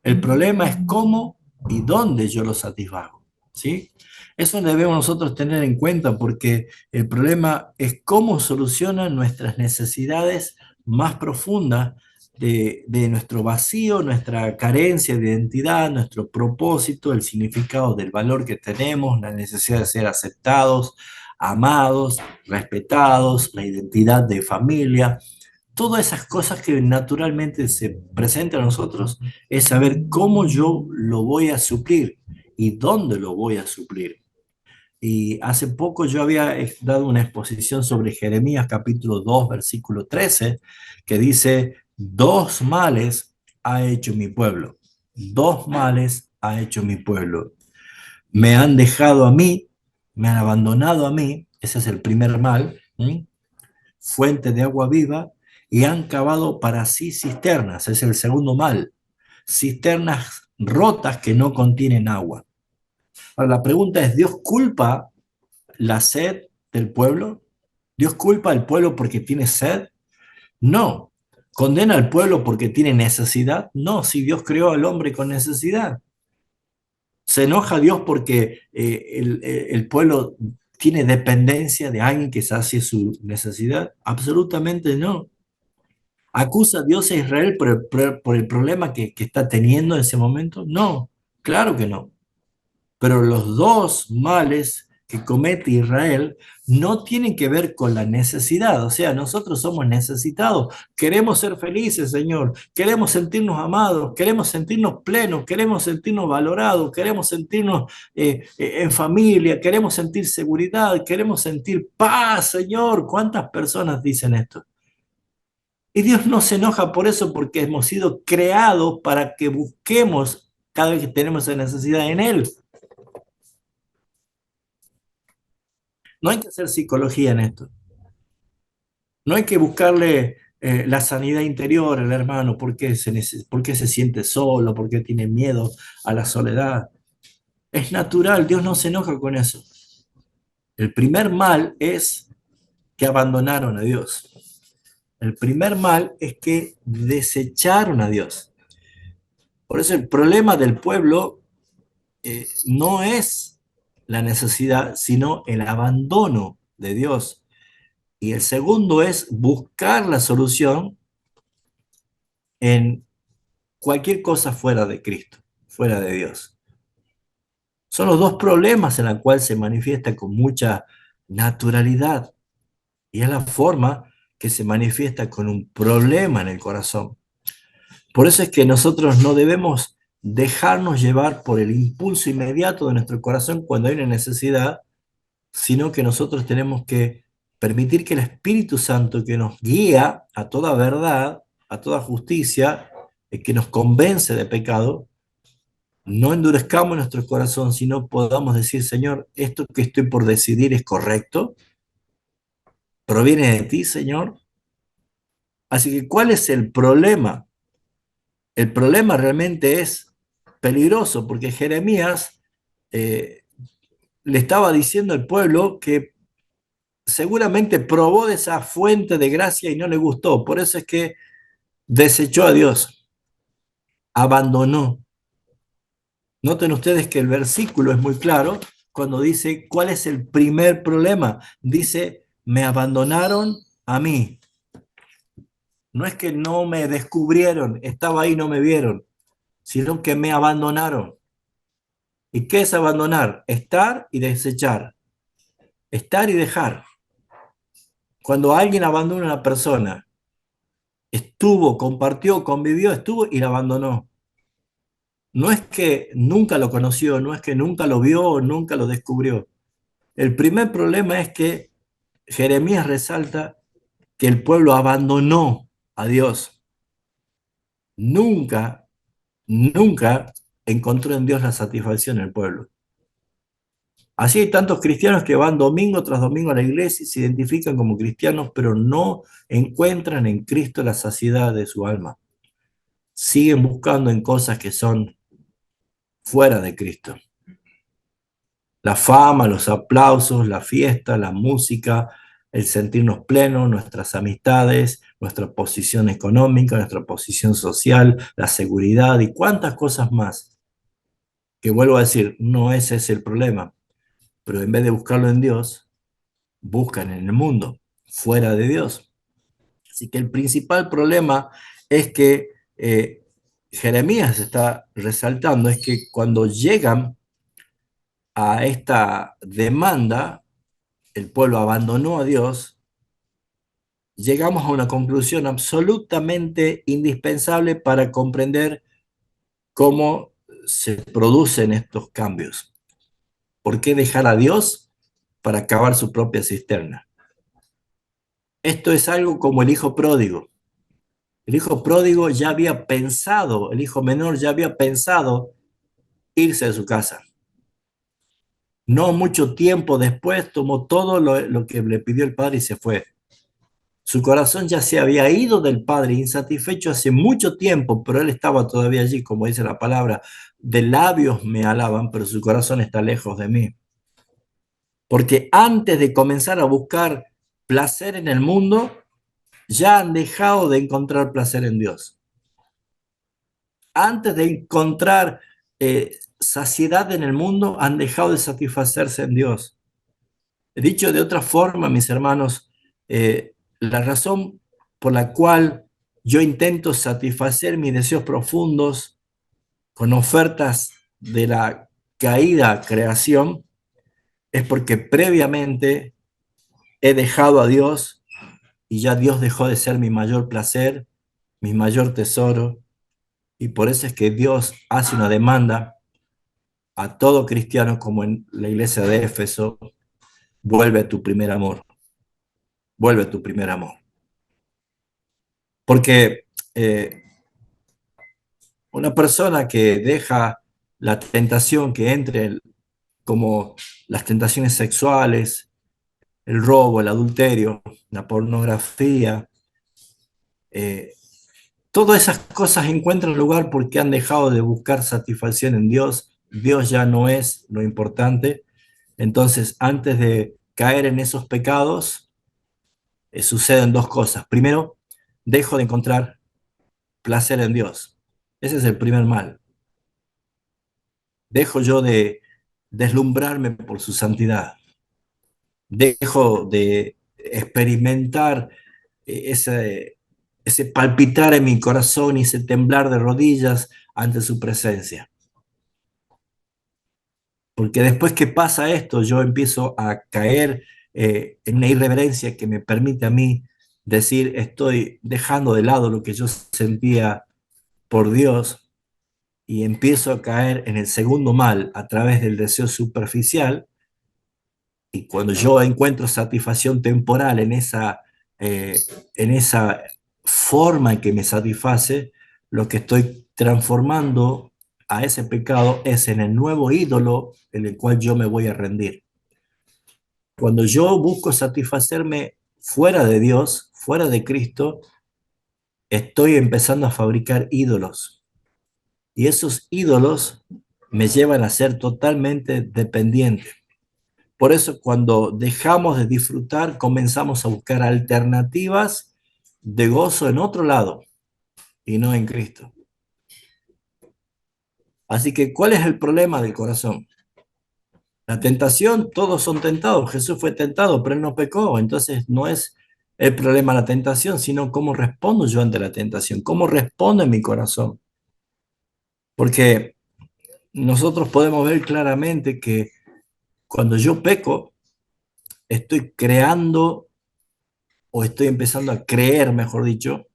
El problema es cómo y dónde yo los satisfago, ¿sí? Eso debemos nosotros tener en cuenta porque el problema es cómo solucionan nuestras necesidades más profundas de nuestro vacío, nuestra carencia de identidad, nuestro propósito, el significado del valor que tenemos, la necesidad de ser aceptados, amados, respetados, la identidad de familia. Todas esas cosas que naturalmente se presentan a nosotros es saber cómo yo lo voy a suplir y dónde lo voy a suplir. Y hace poco yo había dado una exposición sobre Jeremías capítulo 2, versículo 13, que dice, dos males ha hecho mi pueblo, dos males ha hecho mi pueblo. Me han dejado a mí, me han abandonado a mí, ese es el primer mal, fuente de agua viva, y han cavado para sí cisternas, es el segundo mal, cisternas rotas que no contienen agua. Ahora la pregunta es, ¿Dios culpa la sed del pueblo? ¿Dios culpa al pueblo porque tiene sed? No. ¿Condena al pueblo porque tiene necesidad? No, si Dios creó al hombre con necesidad. ¿Se enoja Dios porque el pueblo tiene dependencia de alguien que sacie su necesidad? Absolutamente no. ¿Acusa a Dios a Israel por el problema que está teniendo en ese momento? No, claro que no. Pero los dos males que comete Israel no tienen que ver con la necesidad. O sea, nosotros somos necesitados. Queremos ser felices, Señor. Queremos sentirnos amados. Queremos sentirnos plenos. Queremos sentirnos valorados. Queremos sentirnos en familia. Queremos sentir seguridad. Queremos sentir paz, Señor. ¿Cuántas personas dicen esto? Y Dios no se enoja por eso, porque hemos sido creados para que busquemos cada vez que tenemos esa necesidad en Él. No hay que hacer psicología en esto. No hay que buscarle la sanidad interior al hermano, por qué se siente solo, por qué tiene miedo a la soledad. Es natural, Dios no se enoja con eso. El primer mal es que abandonaron a Dios. El primer mal es que desecharon a Dios. Por eso el problema del pueblo no es la necesidad, sino el abandono de Dios. Y el segundo es buscar la solución en cualquier cosa fuera de Cristo, fuera de Dios. Son los dos problemas en los cuales se manifiesta con mucha naturalidad. Y es la forma que se manifiesta con un problema en el corazón. Por eso es que nosotros no debemos dejarnos llevar por el impulso inmediato de nuestro corazón cuando hay una necesidad, sino que nosotros tenemos que permitir que el Espíritu Santo, que nos guía a toda verdad, a toda justicia, que nos convence de pecado, no endurezcamos nuestro corazón, sino podamos decir, Señor, esto que estoy por decidir es correcto, proviene de ti, Señor. Así que, ¿cuál es el problema? El problema realmente es peligroso, porque Jeremías le estaba diciendo al pueblo que seguramente probó de esa fuente de gracia y no le gustó. Por eso es que desechó a Dios, abandonó. Noten ustedes que el versículo es muy claro cuando dice, ¿cuál es el primer problema? Dice, me abandonaron a mí. No es que no me descubrieron, estaba ahí, no me vieron, sino que me abandonaron. ¿Y qué es abandonar? Estar y desechar. Estar y dejar. Cuando alguien abandona a una persona, estuvo, compartió, convivió, estuvo y la abandonó. No es que nunca lo conoció, no es que nunca lo vio o nunca lo descubrió. El primer problema es que Jeremías resalta que el pueblo abandonó a Dios. Nunca, nunca encontró en Dios la satisfacción el pueblo. Así hay tantos cristianos que van domingo tras domingo a la iglesia y se identifican como cristianos, pero no encuentran en Cristo la saciedad de su alma. Siguen buscando en cosas que son fuera de Cristo. La fama, los aplausos, la fiesta, la música, el sentirnos plenos, nuestras amistades, nuestra posición económica, nuestra posición social, la seguridad y cuántas cosas más. Que vuelvo a decir, no ese es el problema, pero en vez de buscarlo en Dios, buscan en el mundo, fuera de Dios. Así que el principal problema es que Jeremías está resaltando, es que cuando llegan a esta demanda, el pueblo abandonó a Dios, llegamos a una conclusión absolutamente indispensable para comprender cómo se producen estos cambios. ¿Por qué dejar a Dios para cavar su propia cisterna? Esto es algo como el hijo pródigo. El hijo pródigo ya había pensado, el hijo menor ya había pensado irse de su casa. No mucho tiempo después tomó todo lo que le pidió el padre y se fue. Su corazón ya se había ido del padre, insatisfecho hace mucho tiempo, pero él estaba todavía allí, como dice la palabra, de labios me alaban, pero su corazón está lejos de mí. Porque antes de comenzar a buscar placer en el mundo, ya han dejado de encontrar placer en Dios. Antes de encontrar saciedad en el mundo, han dejado de satisfacerse en Dios. Dicho de otra forma, mis hermanos, la razón por la cual yo intento satisfacer mis deseos profundos con ofertas de la caída creación es porque previamente he dejado a Dios y ya Dios dejó de ser mi mayor placer, mi mayor tesoro, y por eso es que Dios hace una demanda a todo cristiano, como en la iglesia de Éfeso: vuelve a tu primer amor, vuelve a tu primer amor. Porque una persona que deja la tentación que entre, como las tentaciones sexuales, el robo, el adulterio, la pornografía, eh, todas esas cosas encuentran lugar porque han dejado de buscar satisfacción en Dios. Dios ya no es lo importante. Entonces, antes de caer en esos pecados, suceden dos cosas. Primero, dejo de encontrar placer en Dios. Ese es el primer mal. Dejo yo de deslumbrarme por su santidad. Dejo de experimentar ese palpitar en mi corazón y ese temblar de rodillas ante su presencia. Porque después que pasa esto, yo empiezo a caer en una irreverencia que me permite a mí decir: estoy dejando de lado lo que yo sentía por Dios, y empiezo a caer en el segundo mal a través del deseo superficial. Y cuando yo encuentro satisfacción temporal eh, en esa forma en que me satisface, lo que estoy transformando a ese pecado es en el nuevo ídolo en el cual yo me voy a rendir. Cuando yo busco satisfacerme fuera de Dios, fuera de Cristo, estoy empezando a fabricar ídolos. Y esos ídolos me llevan a ser totalmente dependiente. Por eso, cuando dejamos de disfrutar, comenzamos a buscar alternativas de gozo en otro lado y no en Cristo. Así que, ¿cuál es el problema del corazón? La tentación, todos son tentados. Jesús fue tentado, pero él no pecó. Entonces, no es el problema la tentación, sino cómo respondo yo ante la tentación, cómo respondo en mi corazón. Porque nosotros podemos ver claramente que cuando yo peco, estoy creando, o estoy empezando a creer, mejor dicho,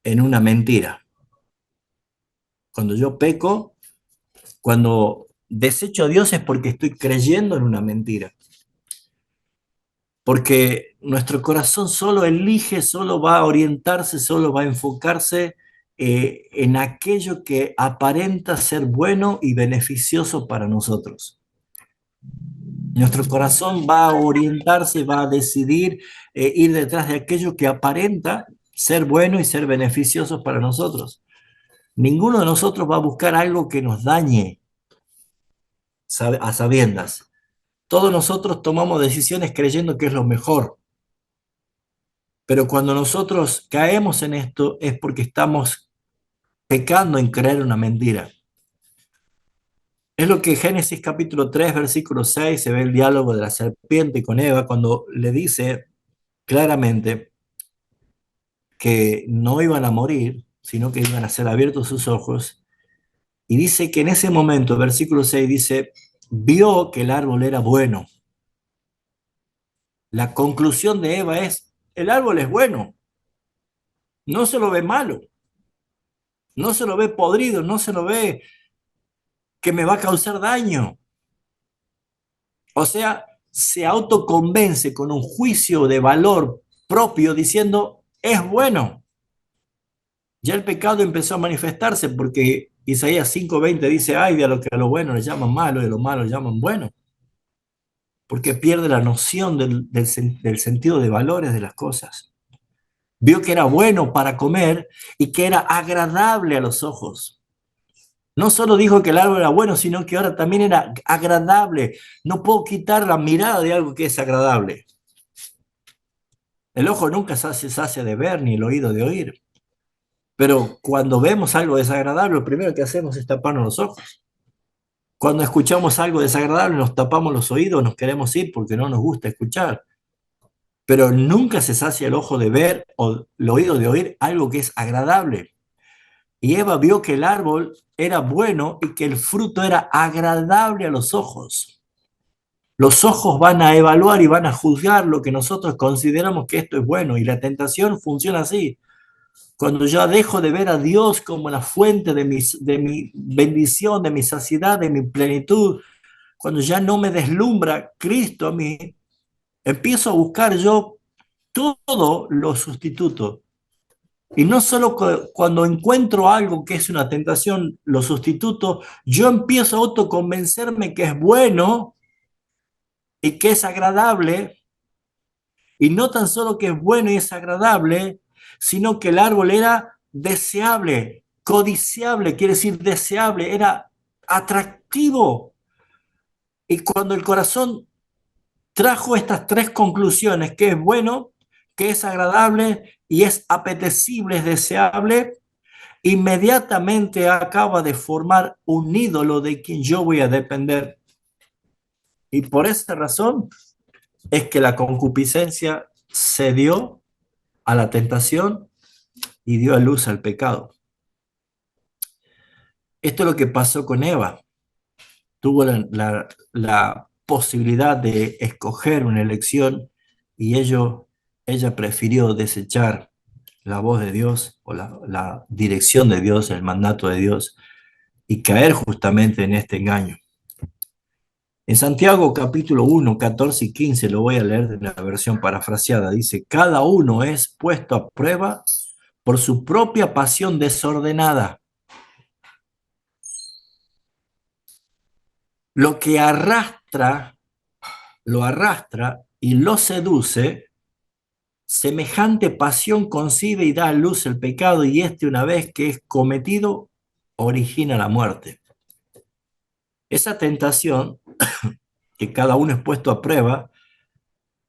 en una mentira. Cuando yo peco, cuando desecho a Dios, es porque estoy creyendo en una mentira. Porque nuestro corazón solo elige, solo va a orientarse, solo va a enfocarse en aquello que aparenta ser bueno y beneficioso para nosotros. Nuestro corazón va a orientarse, va a decidir ir detrás de aquello que aparenta ser bueno y ser beneficioso para nosotros. Ninguno de nosotros va a buscar algo que nos dañe a sabiendas. Todos nosotros tomamos decisiones creyendo que es lo mejor, pero cuando nosotros caemos en esto es porque estamos pecando en creer una mentira. Es lo que Génesis capítulo 3, versículo 6, se ve el diálogo de la serpiente con Eva, cuando le dice claramente que no iban a morir, sino que iban a ser abiertos sus ojos. Y dice que en ese momento, versículo 6 dice, vio que el árbol era bueno. La conclusión de Eva es: el árbol es bueno, no se lo ve malo, no se lo ve podrido, no se lo ve que me va a causar daño. O sea, se autoconvence con un juicio de valor propio diciendo: es bueno. Ya el pecado empezó a manifestarse, porque Isaías 5:20 dice: ay de lo que a lo bueno le llaman malo y a lo malo le llaman bueno. Porque pierde la noción del sentido de valores de las cosas. Vio que era bueno para comer y que era agradable a los ojos. No solo dijo que el árbol era bueno, sino que ahora también era agradable. No puedo quitar la mirada de algo que es agradable. El ojo nunca se sacia de ver, ni el oído de oír. Pero cuando vemos algo desagradable, lo primero que hacemos es taparnos los ojos. Cuando escuchamos algo desagradable, nos tapamos los oídos, nos queremos ir porque no nos gusta escuchar. Pero nunca se sacia el ojo de ver o el oído de oír algo que es agradable. Y Eva vio que el árbol era bueno y que el fruto era agradable a los ojos. Los ojos van a evaluar y van a juzgar lo que nosotros consideramos que esto es bueno, y la tentación funciona así. Cuando ya dejo de ver a Dios como la fuente de mi bendición, de mi saciedad, de mi plenitud, cuando ya no me deslumbra Cristo a mí, empiezo a buscar yo todo lo sustituto. Y no solo cuando encuentro algo que es una tentación, lo sustituto, yo empiezo a autoconvencerme que es bueno y que es agradable, y no tan solo que es bueno y es agradable, sino que el árbol era deseable, codiciable, quiere decir deseable, era atractivo. Y cuando el corazón trajo estas tres conclusiones, que es bueno, que es agradable y es apetecible, es deseable, inmediatamente acaba de formar un ídolo de quien yo voy a depender. Y por esa razón es que la concupiscencia cedió a la tentación y dio a luz al pecado. Esto es lo que pasó con Eva. Tuvo la posibilidad de escoger una elección, y ella prefirió desechar la voz de Dios o la dirección de Dios, el mandato de Dios, y caer justamente en este engaño. En Santiago capítulo 1, 14 y 15, lo voy a leer de la versión parafraseada, dice: cada uno es puesto a prueba por su propia pasión desordenada. Lo que lo arrastra y lo seduce, semejante pasión concibe y da a luz el pecado, y este, una vez que es cometido, origina la muerte. Esa tentación que cada uno es puesto a prueba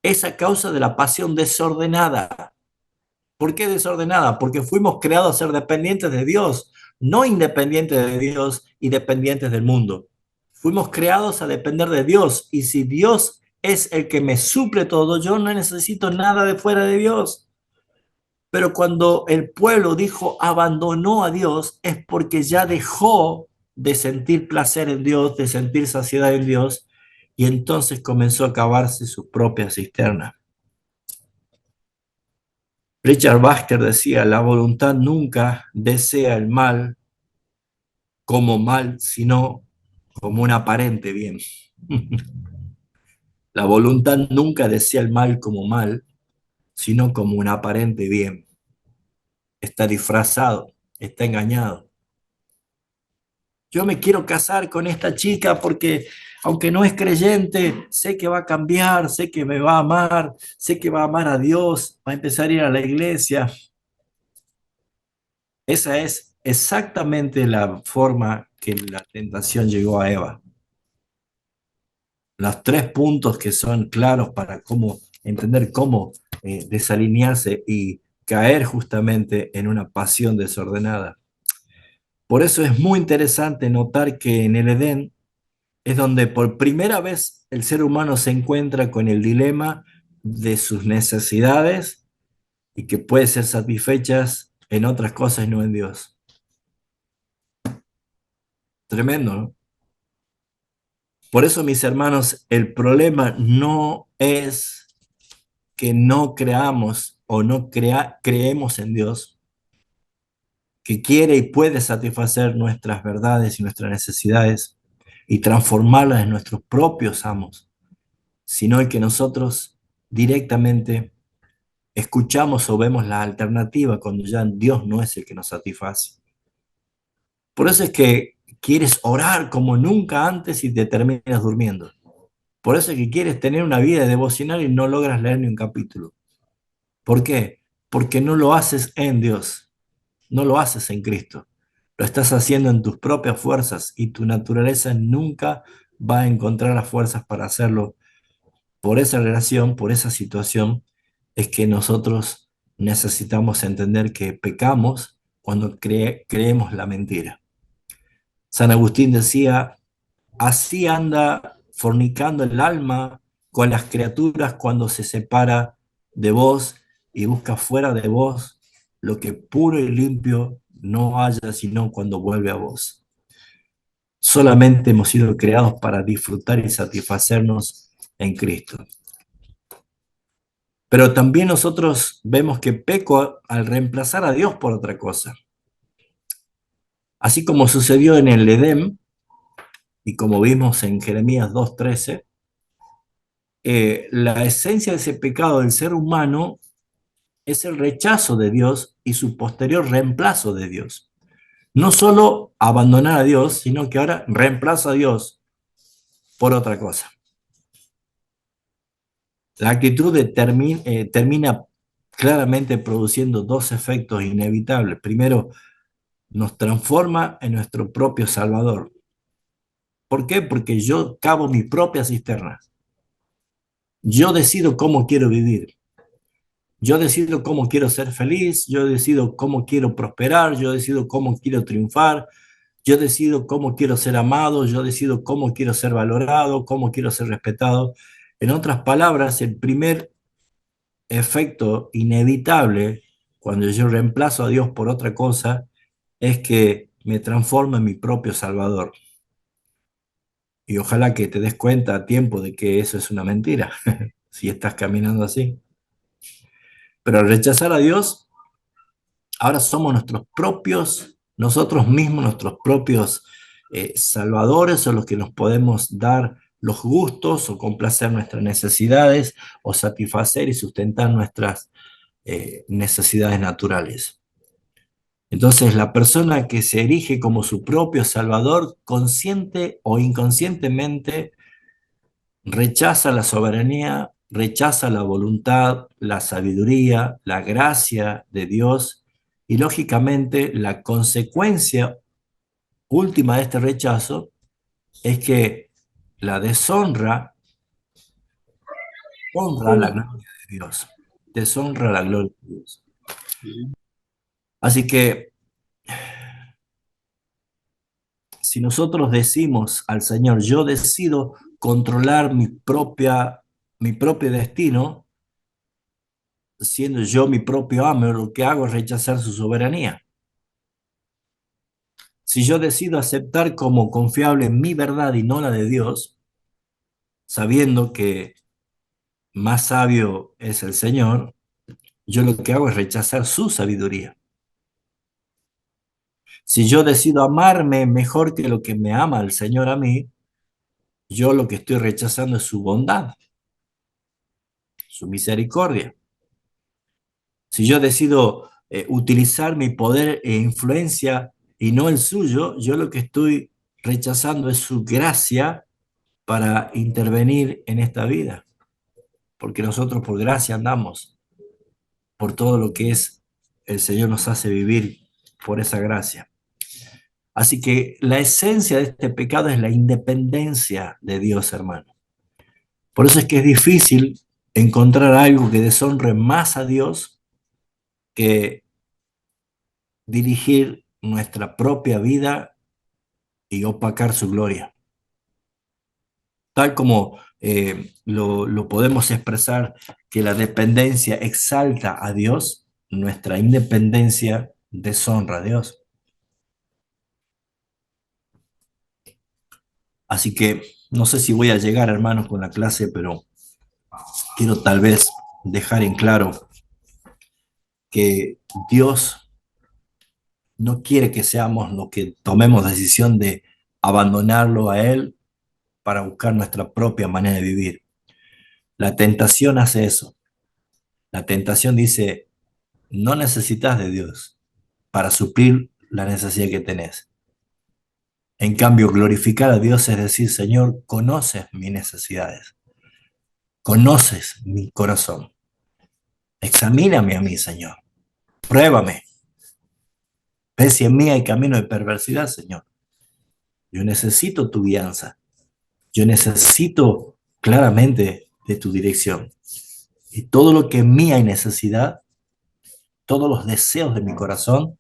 es a causa de la pasión desordenada. ¿Por qué desordenada? Porque fuimos creados a ser dependientes de Dios, no independientes de Dios y dependientes del mundo. Fuimos creados a depender de Dios, y si Dios es el que me suple todo, yo no necesito nada de fuera de Dios. Pero cuando el pueblo dijo abandonó a Dios, es porque ya dejó de sentir placer en Dios, de sentir saciedad en Dios, y entonces comenzó a cavarse su propia cisterna. Richard Baxter decía: la voluntad nunca desea el mal como mal, sino como un aparente bien. La voluntad nunca desea el mal como mal, sino como un aparente bien. Está disfrazado, está engañado. Yo me quiero casar con esta chica porque, aunque no es creyente, sé que va a cambiar, sé que me va a amar, sé que va a amar a Dios, va a empezar a ir a la iglesia. Esa es exactamente la forma que la tentación llegó a Eva. Los tres puntos que son claros para cómo entender cómo desalinearse y caer justamente en una pasión desordenada. Por eso es muy interesante notar que en el Edén es donde por primera vez el ser humano se encuentra con el dilema de sus necesidades y que puede ser satisfechas en otras cosas y no en Dios. Tremendo, ¿no? Por eso, mis hermanos, el problema no es que no creamos o no creemos en Dios, que quiere y puede satisfacer nuestras verdades y nuestras necesidades y transformarlas en nuestros propios amos, sino el que nosotros directamente escuchamos o vemos la alternativa cuando ya Dios no es el que nos satisface. Por eso es que quieres orar como nunca antes y te terminas durmiendo. Por eso es que quieres tener una vida devocional y no logras leer ni un capítulo. ¿Por qué? Porque no lo haces en Dios, no lo haces en Cristo. Lo estás haciendo en tus propias fuerzas, y tu naturaleza nunca va a encontrar las fuerzas para hacerlo. Por esa relación, por esa situación, es que nosotros necesitamos entender que pecamos cuando creemos la mentira. San Agustín decía: así anda fornicando el alma con las criaturas cuando se separa de vos y busca fuera de vos lo que puro y limpio no haya sino cuando vuelve a vos. Solamente hemos sido creados para disfrutar y satisfacernos en Cristo. Pero también nosotros vemos que peco al reemplazar a Dios por otra cosa. Así como sucedió en el Edén, y como vimos en Jeremías 2:13, la esencia de ese pecado del ser humano es el rechazo de Dios y su posterior reemplazo de Dios. No solo abandonar a Dios, sino que ahora reemplaza a Dios por otra cosa. La actitud termina claramente produciendo dos efectos inevitables. Primero, nos transforma en nuestro propio Salvador. ¿Por qué? Porque yo cavo mi propia cisterna. Yo decido cómo quiero vivir. Yo decido cómo quiero ser feliz. Yo decido cómo quiero prosperar. Yo decido cómo quiero triunfar. Yo decido cómo quiero ser amado. Yo decido cómo quiero ser valorado, cómo quiero ser respetado. En otras palabras, el primer efecto inevitable cuando yo reemplazo a Dios por otra cosa es que me transformo en mi propio Salvador. Y ojalá que te des cuenta a tiempo de que eso es una mentira, si estás caminando así. Pero al rechazar a Dios, ahora somos nosotros mismos, nuestros propios salvadores, o los que nos podemos dar los gustos o complacer nuestras necesidades o satisfacer y sustentar nuestras necesidades naturales. Entonces, la persona que se erige como su propio salvador, consciente o inconscientemente, rechaza la soberanía, rechaza la voluntad, la sabiduría, la gracia de Dios y lógicamente la consecuencia última de este rechazo es que la deshonra honra la gloria de Dios, deshonra la gloria de Dios. Así que si nosotros decimos al Señor, yo decido controlar mi propio destino, siendo yo mi propio amo, lo que hago es rechazar su soberanía. Si yo decido aceptar como confiable mi verdad y no la de Dios, sabiendo que más sabio es el Señor, yo lo que hago es rechazar su sabiduría. Si yo decido amarme mejor que lo que me ama el Señor a mí, yo lo que estoy rechazando es su bondad, su misericordia. Si yo decido utilizar mi poder e influencia y no el suyo, yo lo que estoy rechazando es su gracia para intervenir en esta vida, porque nosotros por gracia andamos, por todo lo que es el Señor nos hace vivir por esa gracia. Así que la esencia de este pecado es la independencia de Dios, hermano. Por eso es que es difícil encontrar algo que deshonre más a Dios que dirigir nuestra propia vida y opacar su gloria. Tal como lo podemos expresar que la dependencia exalta a Dios, nuestra independencia deshonra a Dios. Así que no sé si voy a llegar, hermanos, con la clase, pero quiero tal vez dejar en claro que Dios no quiere que seamos los que tomemos decisión de abandonarlo a Él para buscar nuestra propia manera de vivir. La tentación hace eso. La tentación dice, no necesitas de Dios para suplir la necesidad que tenés. En cambio, glorificar a Dios es decir, Señor, conoces mis necesidades, conoces mi corazón. Examíname a mí, Señor. Pruébame. Ve si en mí hay camino de perversidad, Señor. Yo necesito tu guianza. Yo necesito claramente de tu dirección. Y todo lo que en mí hay necesidad, todos los deseos de mi corazón,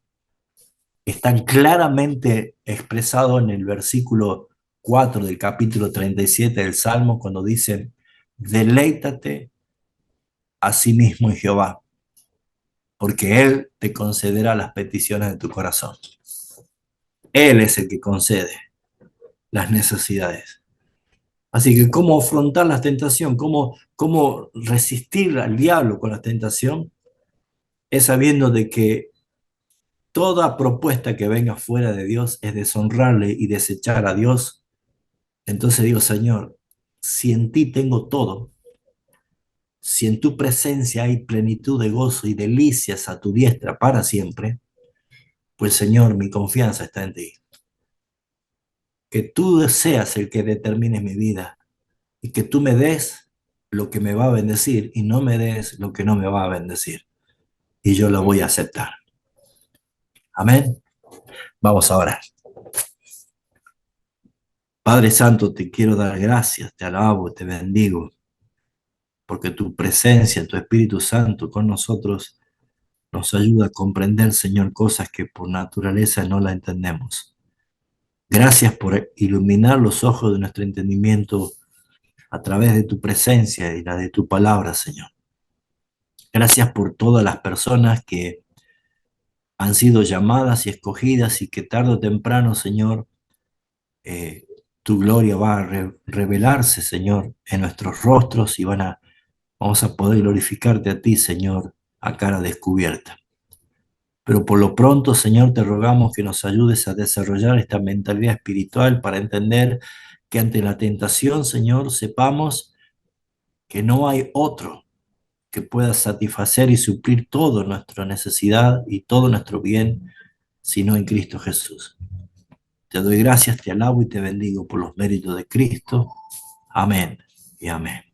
están claramente expresados en el versículo 4 del capítulo 37 del Salmo, cuando dice, deleítate a sí mismo en Jehová, porque Él te concederá las peticiones de tu corazón. Él es el que concede las necesidades. Así que cómo afrontar la tentación, cómo resistir al diablo con la tentación, es sabiendo de que toda propuesta que venga fuera de Dios es deshonrarle y desechar a Dios. Entonces digo, Señor, si en ti tengo todo, si en tu presencia hay plenitud de gozo y delicias a tu diestra para siempre, pues Señor, mi confianza está en ti. Que tú seas el que determines mi vida y que tú me des lo que me va a bendecir y no me des lo que no me va a bendecir. Y yo lo voy a aceptar. Amén. Vamos a orar. Padre Santo, te quiero dar gracias, te alabo, te bendigo, porque tu presencia, tu Espíritu Santo con nosotros nos ayuda a comprender, Señor, cosas que por naturaleza no la entendemos. Gracias por iluminar los ojos de nuestro entendimiento a través de tu presencia y la de tu palabra, Señor. Gracias por todas las personas que han sido llamadas y escogidas y que tarde o temprano, Señor, eh, tu gloria va a revelarse, Señor, en nuestros rostros y vamos a poder glorificarte a ti, Señor, a cara descubierta. Pero por lo pronto, Señor, te rogamos que nos ayudes a desarrollar esta mentalidad espiritual para entender que ante la tentación, Señor, sepamos que no hay otro que pueda satisfacer y suplir toda nuestra necesidad y todo nuestro bien, sino en Cristo Jesús. Te doy gracias, te alabo y te bendigo por los méritos de Cristo. Amén y amén.